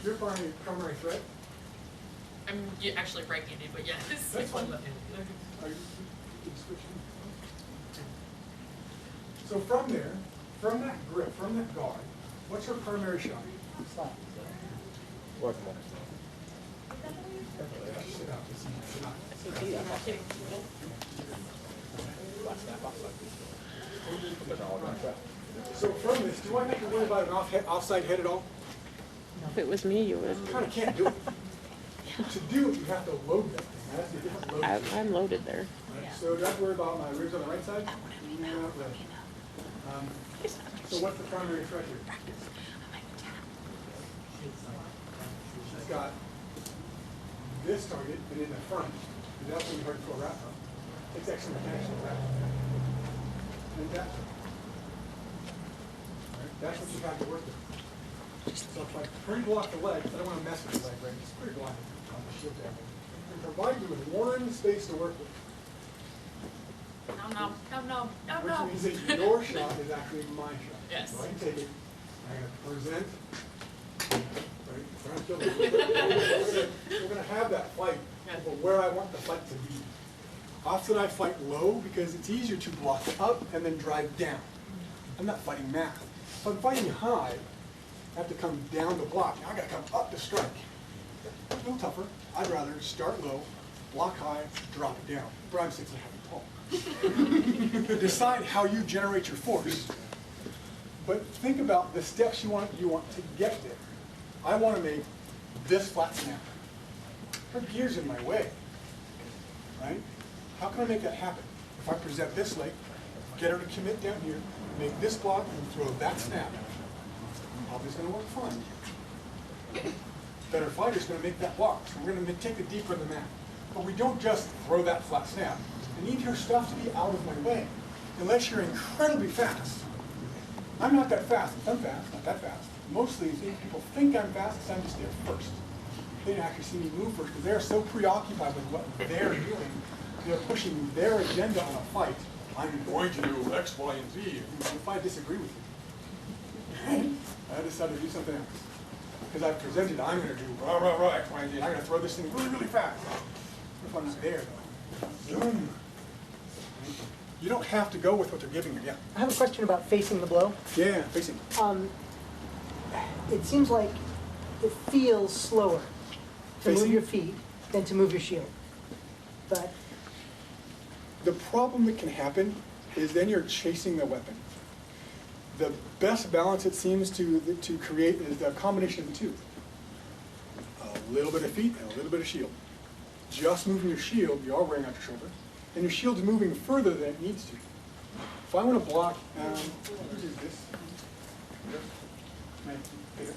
your primary threat, I'm actually right-handed, but yes. That's fine. Left-handed. Are you switching? So from there, from that grip, from that guard, what's your primary shot? Slap. Sit out, sit out. I'm not kidding. So from this, do I have to worry about an offside head at all? If it was me, you would. You kind of can't do it. To do it, you have to load that thing. That's a different load. I'm loaded there. Right, so do I have to worry about my ribs on the right side? Not really. So what's the primary threat here? She's got this target, and in the front, and that's when you hard to throw a wrap up. It's actually mechanical wrap. And that. Right, that's what you have to work with. So if I pre-block the leg, I don't want to mess with the leg, right? Just pre-block it on the shield there. And provide you with one space to work with. No. Which means that your shot is actually my shot. Yes. So I can take it, I'm going to present. Right? We're going to have that fight, but where I want the fight to be. Often I fight low because it's easier to block up and then drive down. I'm not fighting math. If I'm fighting high, I have to come down to block. Now I got to come up to strike. A little tougher. I'd rather start low, block high, drop it down. But I'm 6.5 feet tall. Decide how you generate your force. But think about the steps you want to get there. I want to make this flat snap. Her gear's in my way, right? How can I make that happen? If I present this leg, get her to commit down here, make this block, and throw that snap. Probably it's going to work fine. Better fighter's going to make that block. So we're going to take it deeper in the mat. But we don't just throw that flat snap. I need her stuff to be out of my way, unless you're incredibly fast. I'm not that fast. I'm fast, not that fast. Mostly people think I'm fast because I'm just there first. They didn't actually see me move first because they're so preoccupied with what they're doing. They're pushing their agenda on a fight. I'm going to do X, Y, and Z. If I disagree with you, I decided to do something else. Because I've presented, I'm going to do rah, rah, rah, X, Y, and Z. I'm going to throw this thing really, really fast. What if I'm not there, though? Zoom. You don't have to go with what they're giving you. Yeah. I have a question about facing the blow. Yeah, facing. It seems like it feels slower to move Facing? your feet than to move your shield. But The problem that can happen is then you're chasing the weapon. The best balance it seems to create is the combination of the two. A little bit of feet and a little bit of shield. Just moving your shield, you are wearing out your shoulder, and your shield's moving further than it needs to. If I want to block, what is this? Right here.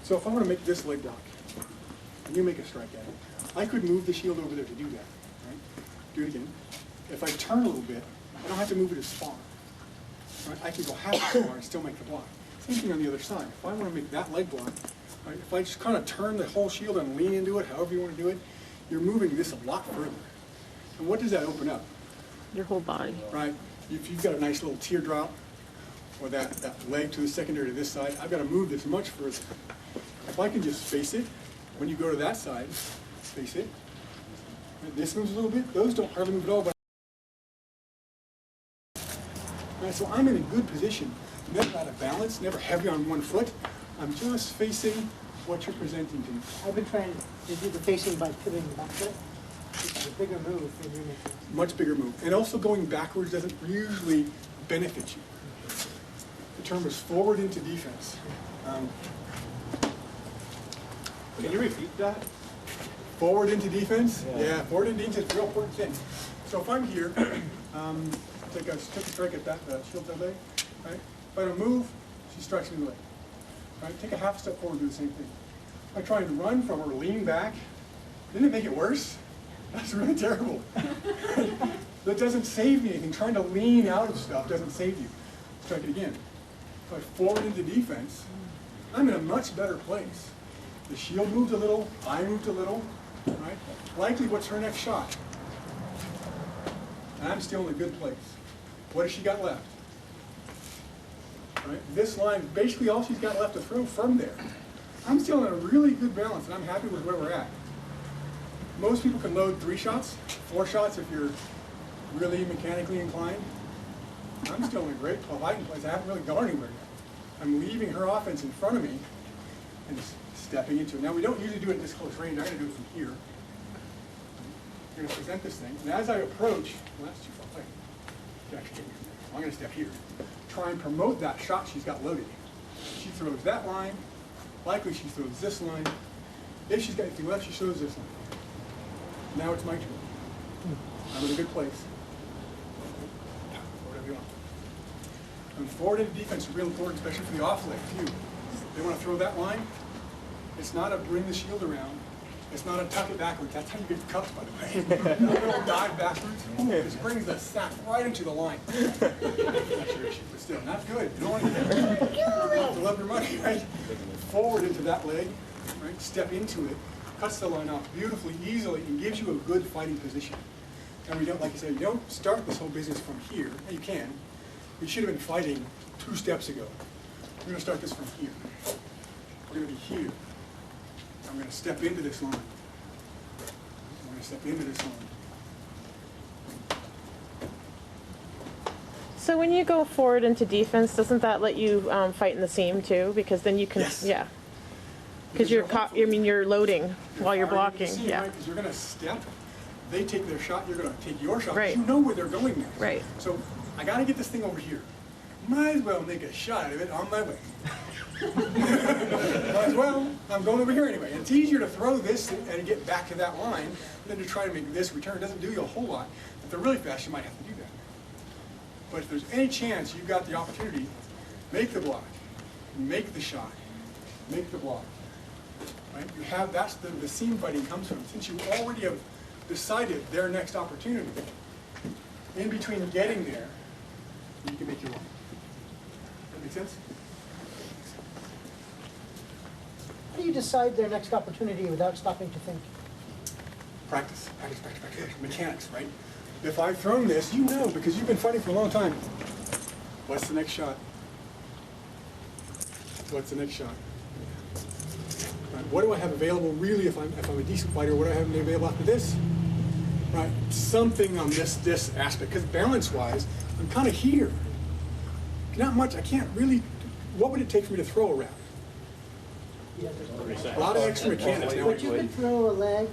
So if I want to make this leg block, and you make a strike at it, I could move the shield over there to do that. Right? Do it again. If I turn a little bit, I don't have to move it as far. Right? I can go half as far and still make the block. Same thing on the other side. If I want to make that leg block, right, if I just kind of turn the whole shield and lean into it, however you want to do it, you're moving this a lot further. And what does that open up? Your whole body. Right? If you've got a nice little teardrop, or that leg to the secondary to this side, I've got to move this much further. If I can just face it, when you go to that side, face it. Right, this moves a little bit. Those don't hardly move at all. But right, so I'm in a good position. Never out of balance, never heavy on one foot. I'm just facing what you're presenting to me. I've been trying to do the facing by pivoting the back foot. It's a bigger move than you make. Much bigger move. And also going backwards doesn't usually benefit you. The term is forward into defense. Can you repeat that? Forward into defense? Yeah, forward into defense is a real important thing. So if I'm here, take a strike at that shield that leg, right? If I don't move, she strikes me in the leg. Right? Take a half step forward and do the same thing. If I try and run from her, lean back, didn't it make it worse? That's really terrible. That doesn't save me anything. Trying to lean out of stuff doesn't save you. Strike it again. If I forward into defense, I'm in a much better place. The shield moved a little, I moved a little, right? Likely, what's her next shot? And I'm still in a good place. What has she got left? Right? This line, basically all she's got left to throw from there. I'm still in a really good balance, and I'm happy with where we're at. Most people can load 3 shots, 4 shots if you're really mechanically inclined. I'm still in a great fighting place. I haven't really gone anywhere yet. I'm leaving her offense in front of me and stepping into it. Now, we don't usually do it at this close range. I'm going to do it from here. I'm going to present this thing. And as I approach, well, that's too far away. I'm going to step here. Try and promote that shot she's got loaded. She throws that line. Likely she throws this line. If she's got anything left, she throws this line. Now it's my turn. I'm in a good place. Whatever you want. And forward into defense is real important, especially for the off leg too. They want to throw that line. It's not a bring the shield around. It's not a tuck it backwards. That's how you get cuffed, by the way. A little dive backwards. This brings the sack right into the line. Not your issue, but still, not good. You don't want to love your money, right? Forward into that leg, right? Step into it. Cuts the line off beautifully, easily, and gives you a good fighting position. And we don't, like I said, you don't start this whole business from here. And you can. We should have been fighting 2 steps ago. We're going to start this from here. We're going to be here. I'm going to step into this line. I'm going to step into this line. So when you go forward into defense, doesn't that let you fight in the seam too? Because then you can, Yes. yeah. Because you're you're loading while you're blocking, yeah. Because you're going to step. They take their shot. You're going to take your shot. Right. You know where they're going next. Right. So I got to get this thing over here. Might as well make a shot out of it on my way. Might as well. I'm going over here anyway. And it's easier to throw this and get back to that line than to try to make this return. It doesn't do you a whole lot. If they're really fast, you might have to do that. But if there's any chance you've got the opportunity, make the block, make the shot, make the block. Right? You have, that's the seam fighting comes from. Since you already have decided their next opportunity, in between getting there, you can make your own. That make sense? How do you decide their next opportunity without stopping to think? Practice, practice, practice, practice. Mechanics, right? If I've thrown this, you know, because you've been fighting for a long time. What's the next shot? What's the next shot? Right. What do I have available really if I'm a decent fighter? What do I have available after this? Right, something on this aspect. Because balance-wise, I'm kind of here. Not much. I can't really. What would it take for me to throw around? A lot of extra mechanics. Now, But you could throw a leg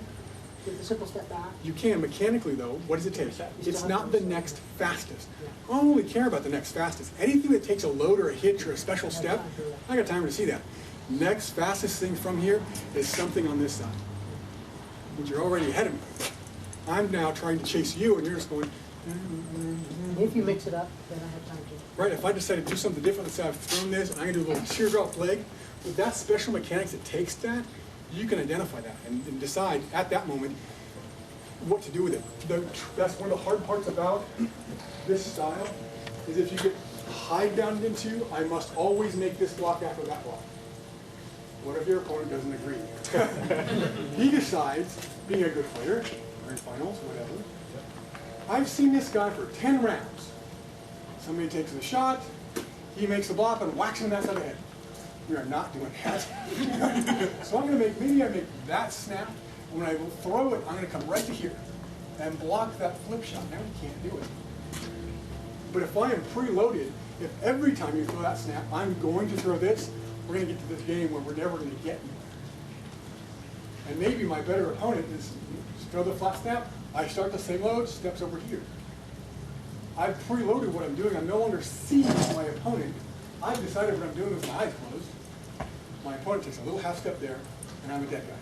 with a simple step back. you can mechanically though. What does it take? It's not the next fastest. I don't really care about the next fastest. Anything that takes a load or a hitch or a special step, I got time to see that. Next fastest thing from here is something on this side. But you're already ahead of me. I'm now trying to chase you, and you're just going. If you mix it up, then I have time to. Right. If I decide to do something different, let's say I've thrown this, and I'm going to do a little shear drop leg. With that special mechanics that takes that, you can identify that and decide at that moment what to do with it. That's one of the hard parts about this style, is if you get high down into, I must always make this block after that block. What if your opponent doesn't agree? He decides, being a good player, or in finals, whatever, I've seen this guy for 10 rounds. Somebody takes a shot, he makes a block and whacks him in that side of the head. We are not doing that. So I'm going to make, maybe I make that snap, and when I throw it, I'm going to come right to here and block that flip shot. Now you can't do it. But if I am preloaded, if every time you throw that snap, I'm going to throw this, we're going to get to this game where we're never going to get anywhere. And maybe my better opponent is throw the flat snap, I start the same load, steps over here. I've preloaded what I'm doing. I'm no longer seeing my opponent. I've decided what I'm doing with my eyes closed. My opponent takes a little half step there, and I'm a dead guy.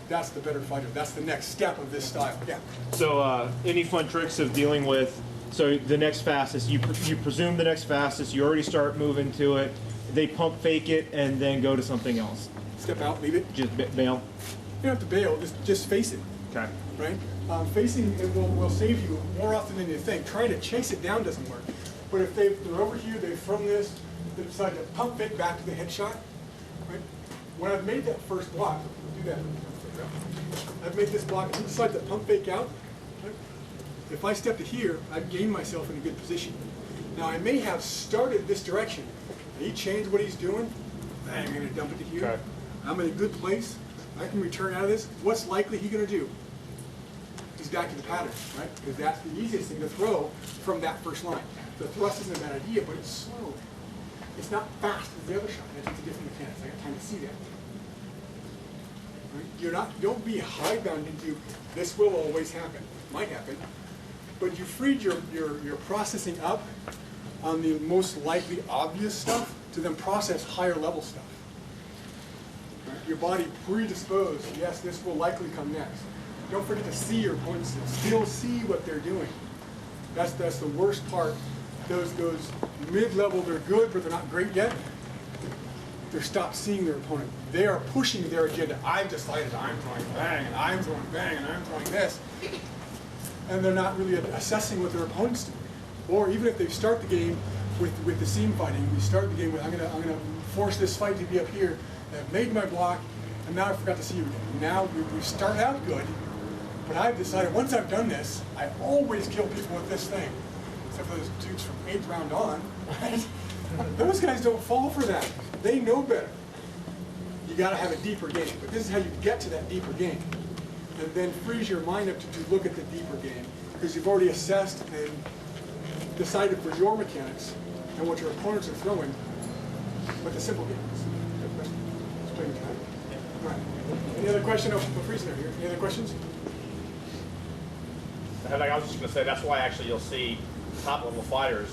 That's the better fighter. That's the next step of this style. Yeah. So any fun tricks of dealing with, so the next fastest, you presume the next fastest, you already start moving to it, they pump fake it, and then go to something else. Step out, leave it. Just bail? You don't have to bail, just face it. Okay. Right? Facing it will save you more often than you think. Trying to chase it down doesn't work. But if they're over here, they've thrown this, they decide to pump it back to the headshot. Right? When I've made that first block, do that. go. I've made this block, and he decides to pump fake out. If I step to here, I've gained myself in a good position. Now I may have started this direction. He changed what he's doing. Bang, I'm going to dump it to here. Okay. I'm in a good place. I can return out of this. What's likely he going to do? He's back to the pattern, right? Because that's the easiest thing to throw from that first line. The thrust isn't a bad idea, but it's slow. It's not fast as the other shot. It's a different mechanics. I got time to see that. Right? Don't be hidebound into this will always happen. Might happen. But you freed your processing up on the most likely obvious stuff to then process higher level stuff. Right? Your body predisposed, yes, this will likely come next. Don't forget to see your opponents still see what they're doing. That's the worst part. Those mid-level, they're good, but they're not great yet. They're stopped seeing their opponent. They are pushing their agenda. I've decided I'm throwing bang, and I'm throwing bang, and I'm throwing this. And they're not really assessing what their opponent's doing. Or even if they start the game with the seam fighting, we start the game with I'm gonna force this fight to be up here. I've made my block, and now I forgot to see you again. Now we start out good, but I've decided once I've done this, I always kill people with this thing. Except for those dudes from 8th round on, right? Those guys don't fall for that. They know better. You got to have a deeper game, but this is how you get to that deeper game, and then frees your mind up to look at the deeper game because you've already assessed and decided for your mechanics and what your opponents are throwing, what the simple game is. Let's play time. All right. Any other question? Oh, freezing there here. Any other questions? And like I was just going to say, that's why actually you'll see top level fighters,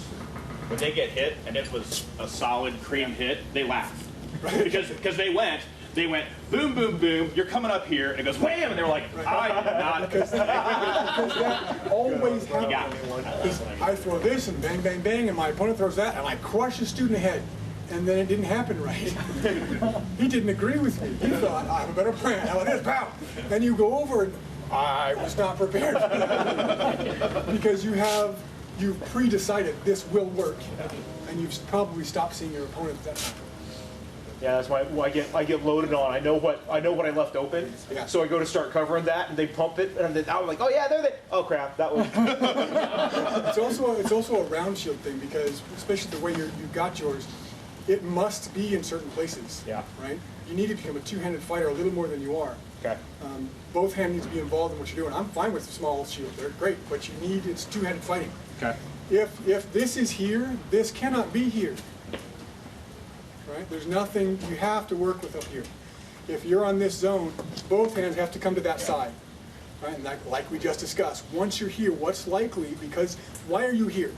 when they get hit and it was a solid cream hit, they laugh. Right. Because they went boom, boom, boom, you're coming up here, and it goes wham, and they're like, I'm not. Because that always happens. I throw this and bang, bang, bang, and my opponent throws that, and I crush the student ahead. And then it didn't happen right. He didn't agree with me. He thought, I have a better plan. How about this? Pow! Then you go over and I was not prepared for that. Because you've pre-decided this will work. And you've probably stopped seeing your opponent at that time. Yeah, that's why I get loaded on. I know what I left open. Yeah. So I go to start covering that, and they pump it, and then I'm like, oh yeah, there they. Oh crap, that was. It's also a round shield thing because, especially the way you got yours, it must be in certain places. Yeah. Right. You need to become a two-handed fighter a little more than you are. Okay. Both hands need to be involved in what you're doing. I'm fine with the small shield; they're great, but it's two-handed fighting. Okay. If this is here, this cannot be here. Right? There's nothing you have to work with up here. If you're on this zone, both hands have to come to that side. Right? And like we just discussed, once you're here, what's likely, because why are you here?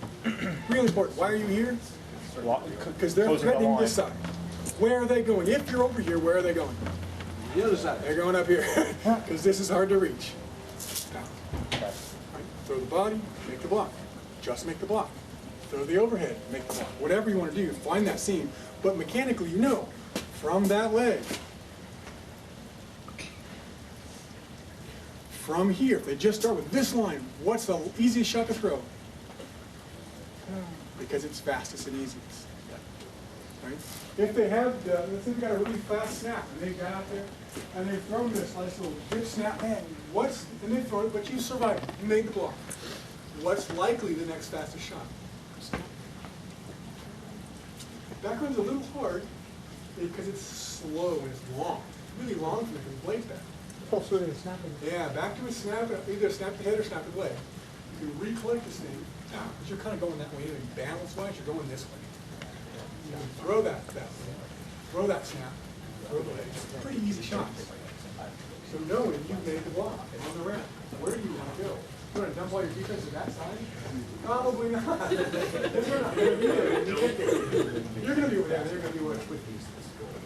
Really important. Why are you here? Because they're threatening this side. Where are they going? If you're over here, where are they going? The other side. They're going up here, because this is hard to reach. Right? Throw the body, make the block. Just make the block. Throw the overhead, make the block. Whatever you want to do, find that seam. But mechanically, you know, from that leg, from here, if they just start with this line, what's the easiest shot to throw? Because it's fastest and easiest. Right? If they have, let's say they got a really fast snap, and they got out there, and they've thrown this nice little dip snap, man, and they throw it, but you survived, you made the block. What's likely the next fastest shot? Backrun's a little hard because it's slow and it's long. It's really long from the blade back. Full swing and snapping. Yeah, back to a snap, either snap the head or snap the leg. You can recollect this thing, but you're kind of going that way anyway. Balance-wise, you're going this way. You know, throw that way. Throw that snap. Throw the leg. Pretty easy shots. So knowing you've made the block on the ramp, where do you want to go? You want to dump all your defense to that side? Probably not. They're not going to be there. You're going to be over there. They're going to be with these.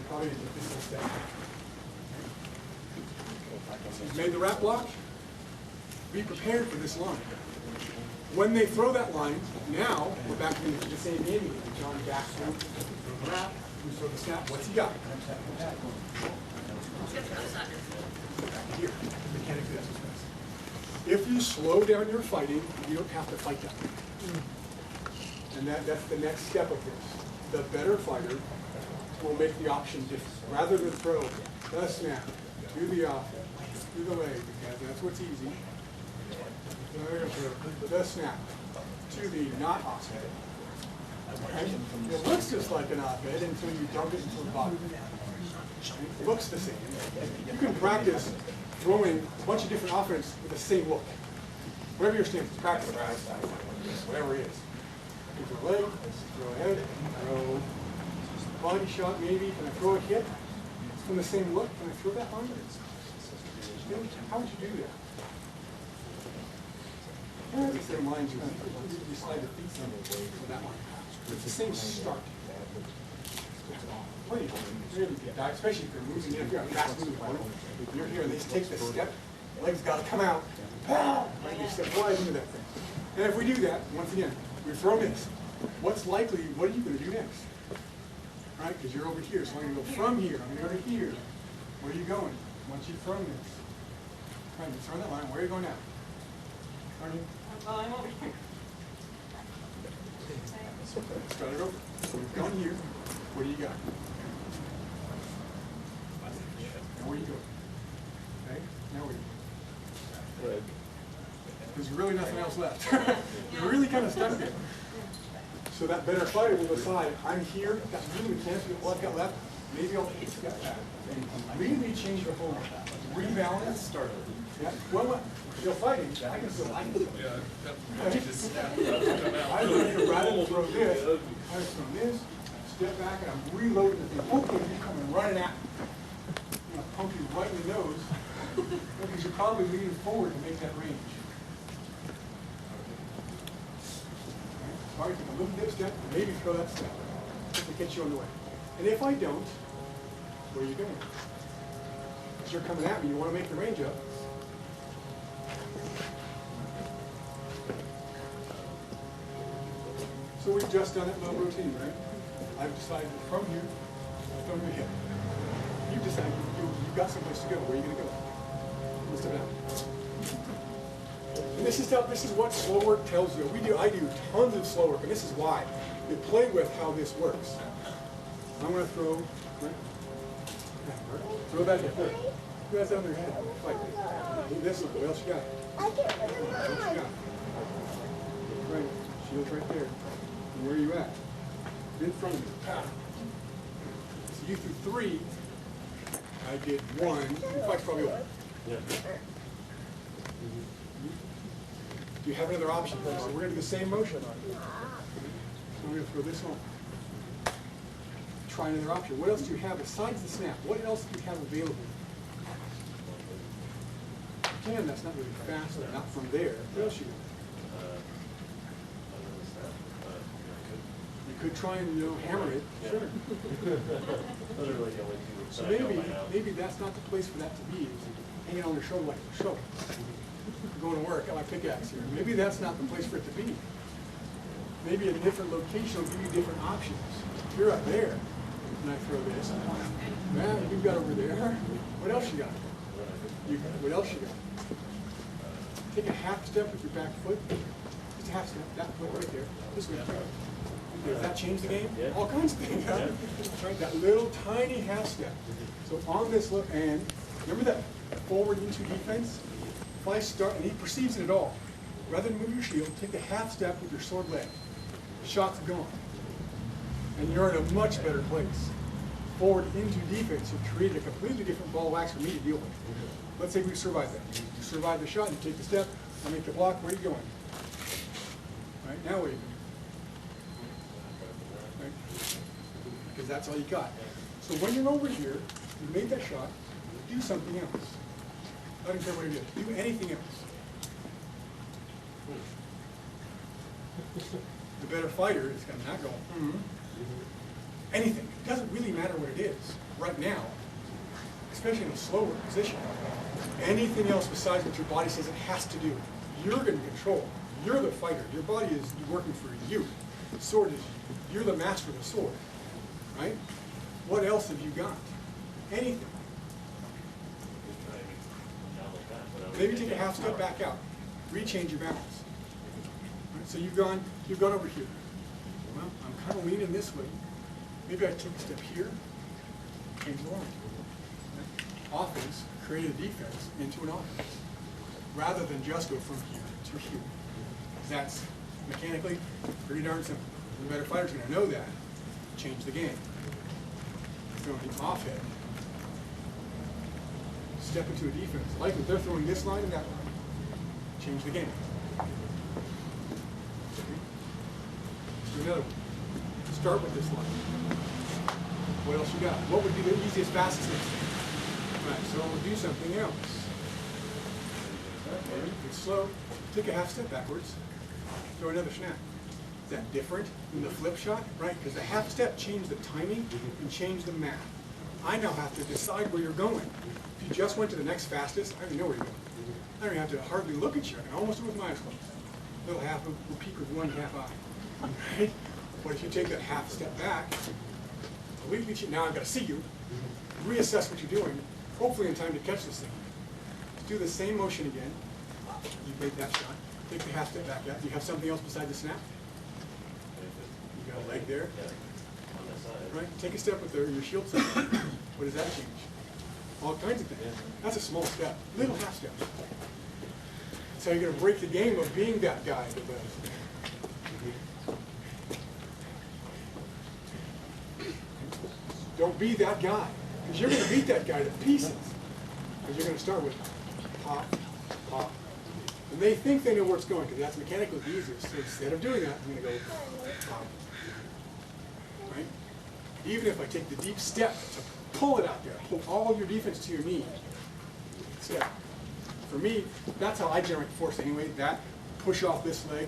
Probably this little step. You've made the wrap block. Be prepared for this line. When they throw that line, now we're back to the same game again. John back through the wrap. We throw the snap. What's he got? Here. Mechanically, that's what's best. If you slow down your fighting, you don't have to fight that. And that's the next step of this. The better fighter will make the option different. Rather than throw the snap, do the offense, through the leg, because that's what's easy. So we're going to throw the snap to the not offset. Okay? It looks just like an op-ed until you dump it into the bottom. It looks the same. You can practice throwing a bunch of different offense with the same look. Whatever your stance is, practice, whatever it is. You throw a leg, throw a head, throw body shot maybe. Can I throw a hip? It's from the same look. Can I throw that line? How would you do that? The same lines you slide the feet for that one. It's the same start. Plenty really good dive, especially if you're moving in, if you're a fast moving one. If you're here and they take this step, legs got to come out. Pow! Right, you step right into that thing. And if we do that, once again, we throw this. What's likely, what are you going to do next? Right, because you're over here, so I'm going to go from here, I'm going to go to here. Where are you going? Once you've thrown this. Right, you throw that line, where are you going now? Well, I'm over here. Start it over. So we've gone here. What do you got? Now where do you go? Okay, now where do you go? There's really nothing else left. You're really kind of stuck there. So that better fighter will decide, I'm here, got really chance to get what I've got left, maybe I'll take that back. And really change your whole rebalance. Start over. Yeah. Well, you're fighting. I can still like it. I'm going to rather than throw this, I just throw this, step back, and I'm reloading the thing. Hopefully you're coming running at me. I'm going to pump you right in the nose, because you're probably leaning forward to make that range. All right, take a little dip step, and maybe throw that step to get you on the way. And if I don't, where are you going? Because you're coming at me, you want to make the range up. So we've just done that little routine, right? I've decided from here, I'm going to hit. You've decided you've got someplace to go. Where are you going to go? Let's step down. And this is what slow work tells you. I do tons of slow work, and this is why. You play with how this works. I'm going to throw, right? Throw that in. Throw that down their head. Fight. Move this one. What else you got? What else you got? Right. Shield's right there. And where are you at? In front of me. Pow. So you threw 3. I did 1. Your fight's probably over. Yeah. Do you have another option? So we're going to do the same motion. So I'm going to throw this on. Try another option. What else do you have besides the snap? What else do you have available? Again, that's not really fast. Not from there. What else you got? You could try and hammer it. Sure. So maybe that's not the place for that to be. It's hanging on your shoulder like a shovel. Going to work, got my pickaxe here. Maybe that's not the place for it to be. Maybe a different location will give you different options. If you're up there, and I throw this, man, you've got over there. What else you got? What else you got? Take a half step with your back foot. Just a half step, that foot right there. This way. Does that change the game? Yeah. All kinds of things. Yeah. Right? That little tiny half step. So on this look, and remember that forward into defense? If I start, and he perceives it at all, rather than move your shield, take a half step with your sword leg. Shot's gone. And you're in a much better place. Forward into defense, you've created a completely different ball of wax for me to deal with. Let's say we survive that. You survive the shot, you take the step, I make the block, where are you going? Right, now where are you going? Because that's all you got. So when you're over here, you made that shot, do something else. I don't care what it is. Do anything else. The better fighter is going to not go, anything. It doesn't really matter what it is right now, especially in a slower position. Anything else besides what your body says it has to do, you're going to control. You're the fighter. Your body is working for you. The sword is, you're the master of the sword. Right? What else have you got? Anything. Maybe take a half step back out. Rechange your balance. Right? So you've gone over here. Well, I'm kind of leaning this way. Maybe I take a step here, change the line. Right? Offense, create a defense into an offense, rather than just go from here to here. That's mechanically pretty darn simple. The better fighter's going to know that. Change the game. Throwing the off head. Step into a defense. Like if they're throwing this line and that line. Change the game. Let's do another one. Start with this line. What else you got? What would be the easiest, fastest thing? Right, so we'll do something else. Okay, it's slow. Take a half step backwards. Throw another snap. Is that different than the flip shot? Right, because the half step changed the timing and changed the math. I now have to decide where you're going. If you just went to the next fastest, I already know where you're going. I don't even have to hardly look at you. I can almost do it with my eyes closed. Little half will peek with one half eye. Right? But if you take that half step back, now I've got to see you, reassess what you're doing, hopefully in time to catch this thing. Do the same motion again. You make that shot. Take the half step back out. Do you have something else besides the snap? You got a leg there. Right? Take a step with your shield side. What does that change? All kinds of things. That's a small step. Little half steps. So you're going to break the game of being that guy that does. Don't be that guy. Because you're going to beat that guy to pieces. Because you're going to start with pop, pop. And they think they know where it's going because that's mechanically the easiest. So instead of doing that, I'm going to go pop. Right? Even if I take the deep step to pull it out there, pull all of your defense to your knee. Step. For me, that's how I generate force anyway. That push off this leg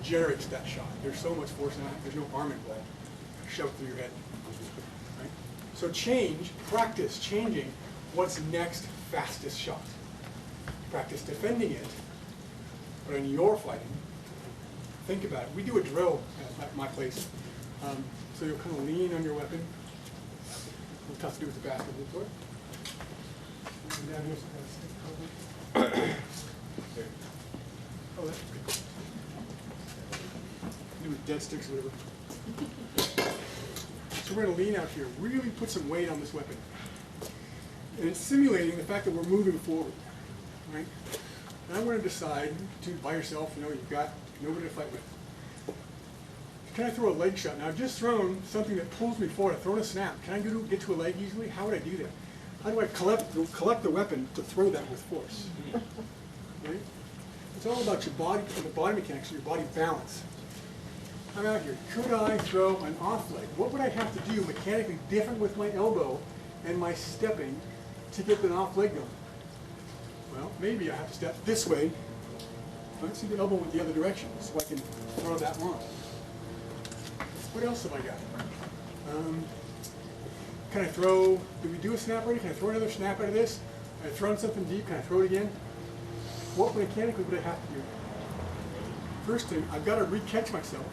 generates that shot. There's so much force in that. There's no arm involved. Shove it through your head. Right? So practice changing what's next fastest shot. Practice defending it. But when you're fighting, think about it. We do a drill at my place. So you'll kind of lean on your weapon. A little tough to do with the basketball court. And down here's kind of stick cover. Oh, that's pretty cool. Do with dead sticks or whatever. So we're going to lean out here, really put some weight on this weapon. And it's simulating the fact that we're moving forward. Right? And I'm going to decide to, by yourself, you've got nobody to fight with. Can I throw a leg shot? Now I've just thrown something that pulls me forward. I've thrown a snap. Can I get to a leg easily? How would I do that? How do I collect the weapon to throw that with force? Right? It's all about your body, the body mechanics, your body balance. I'm out here. Could I throw an off leg? What would I have to do mechanically different with my elbow and my stepping to get an off leg going? Well, maybe I have to step this way. Let's see the elbow with the other direction so I can throw that long. What else have I got? Can I throw, did we do a snap already? Can I throw another snap out of this? I've thrown something deep, can I throw it again? What mechanically would I have to do? First thing, I've got to re-catch myself,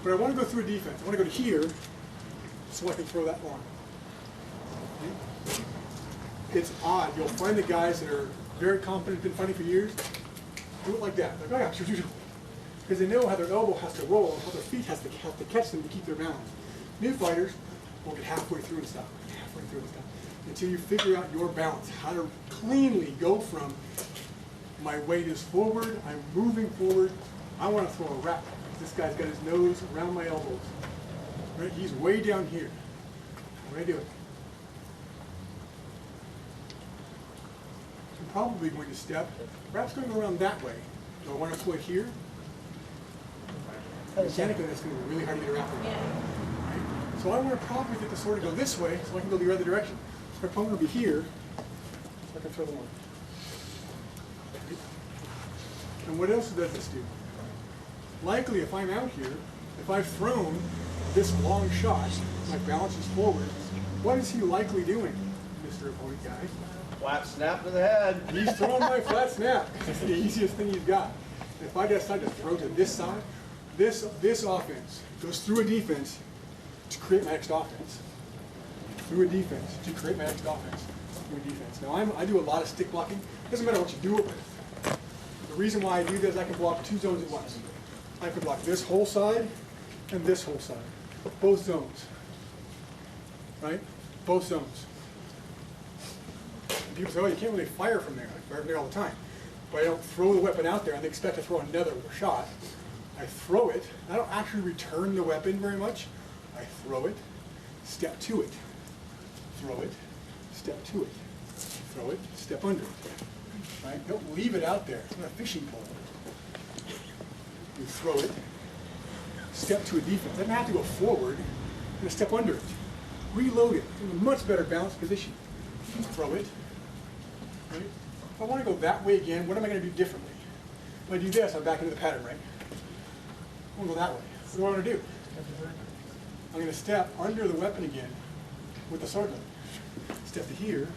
but I want to go through a defense. I want to go to here so I can throw that long. Okay? It's odd. You'll find the guys that are very competent, been fighting for years, do it like that. Like, oh yeah, because they know how their elbow has to roll and how their feet have to catch them to keep their balance. New fighters will get halfway through and stop, until you figure out your balance, how to cleanly go from my weight is forward, I'm moving forward, I want to throw a wrap. This guy's got his nose around my elbows. Right? He's way down here. What do I do? I'm probably going to step, perhaps going around that way. Do I want to throw it here? Mechanically, that's going to be really hard to get around. Right? So I want to probably get the sword to go this way so I can go the other direction. So my opponent will be here, so I can throw the one. Right? And what else does this do? Likely, if I'm out here, if I've thrown this long shot, my balance is forward, what is he likely doing, Mr. Opponent guy? Flat snap to the head. He's throwing my flat snap. It's the easiest thing he's got. If I decide to throw to this side, this offense goes through a defense to create my next offense. Through a defense to create my next offense. Through a defense. Now I do a lot of stick blocking. It doesn't matter what you do it with. The reason why I do this is I can block two zones at once. I can block this whole side and this whole side. Both zones. Right? Both zones. people say, oh, you can't really fire from there. I fire from there all the time. But I don't throw the weapon out there and expect to throw another shot. I throw it. I don't actually return the weapon very much. I throw it, step to it, throw it, step to it, throw it, step under it. Right? Don't leave it out there. It's not a fishing pole. You throw it, step to a defense. Doesn't have to go forward. I'm going to step under it. Reload it in a much better balanced position. Throw it. Right? If I want to go that way again, what am I going to do differently? If I do this, I'm back into the pattern, right? I'm going to go that way. What do I want to do? I'm going to step under the weapon again with the sword lever. Step to here.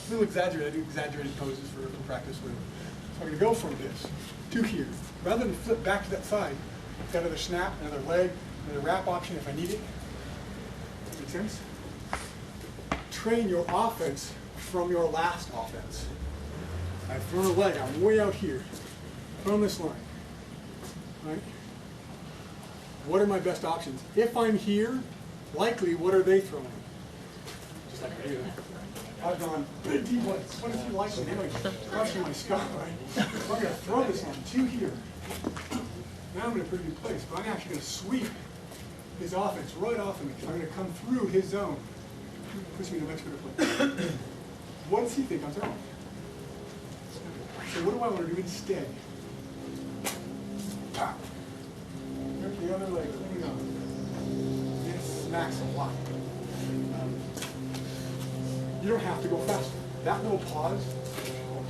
A little exaggerated. I do exaggerated poses for practice. So I'm going to go from this to here. Rather than flip back to that side, got another snap, another leg, another wrap option if I need it. Make sense? Train your offense from your last offense. I've thrown a leg. I'm way out here. Thrown this line. Right? What are my best options? If I'm here, likely, what are they throwing? Just like I do. I've gone, what is he like? Now he's crushing my skull, right? So I'm going to throw this on to here. Now I'm in a pretty good place, but I'm actually going to sweep his offense right off of me. I'm going to come through his zone. Puts me in a much better place. What does he think I'm throwing? So what do I want to do instead? Pop. The other leg, clean up. This smacks a lot. You don't have to go faster. That little pause,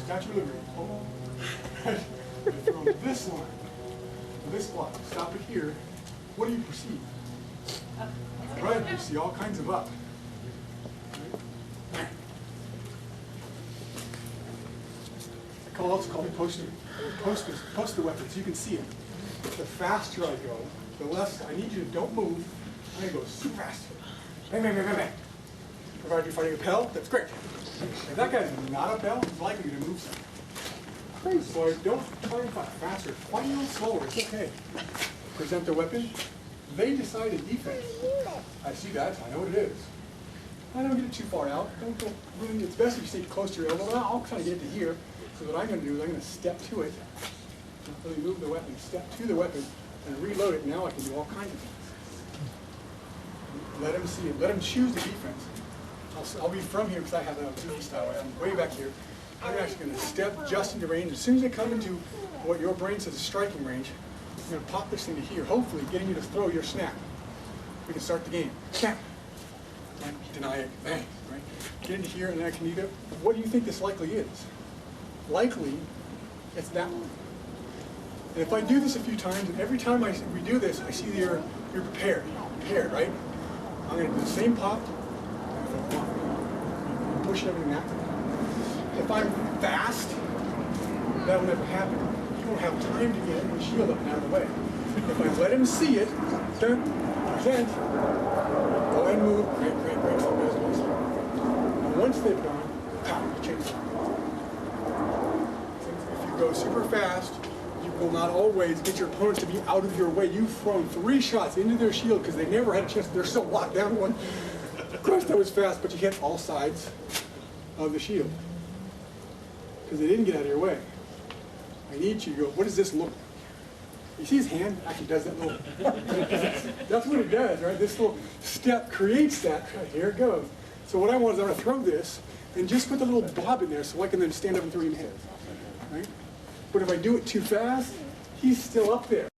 Statue of Liberty. Hold on. From this line, this block, stop it here. What do you perceive? Right, you see all kinds of up. Also call me post the weapon so you can see it. The faster I go, the less I need you to don't move. I'm going to go super fast. Bang, bang, bang, bang, bang. Provided you're fighting a Pell, that's great. If that guy's not a Pell, he's likely to move something. So I don't try and fight faster. Fight a little slower, it's okay. Present the weapon. They decide a defense. I see that, I know what it is. I don't get it too far out. Don't go really, it's best if you stay close to your elbow. I'll kind of get it to here. So what I'm going to do is I'm going to step to it, really move the weapon, step to the weapon, and reload it. Now I can do all kinds of things. Let him see it. Let him choose the defense. I'll be from here because I have a TV style. I'm way back here. I'm actually going to step just into range. As soon as I come into what your brain says is striking range, I'm going to pop this thing to here, hopefully getting you to throw your snap. We can start the game. Snap. Deny it. Bang. Right? Get into here, and then I can either. What do you think this likely is? Likely, it's that one. And if I do this a few times, and every time we do this, I see you're prepared. Prepared, right? I'm going to do the same pop. Push everything that way. If I'm fast, that'll never happen. You won't have time to get the shield up and out of the way. If I let him see it, then present, go and move, great. And once they've gone, pow, change it. If you go super fast, you will not always get your opponents to be out of your way. You've thrown 3 shots into their shield because they never had a chance. They're still locked down one. Of course, that was fast, but you hit all sides of the shield because they didn't get out of your way. I need you to go, what does this look like? You see his hand actually does that little, that's what it does, right? This little step creates that, right, here it goes. So what I want is I'm going to throw this and just put the little bob in there so I can then stand up and throw him in the head, right? But if I do it too fast, he's still up there.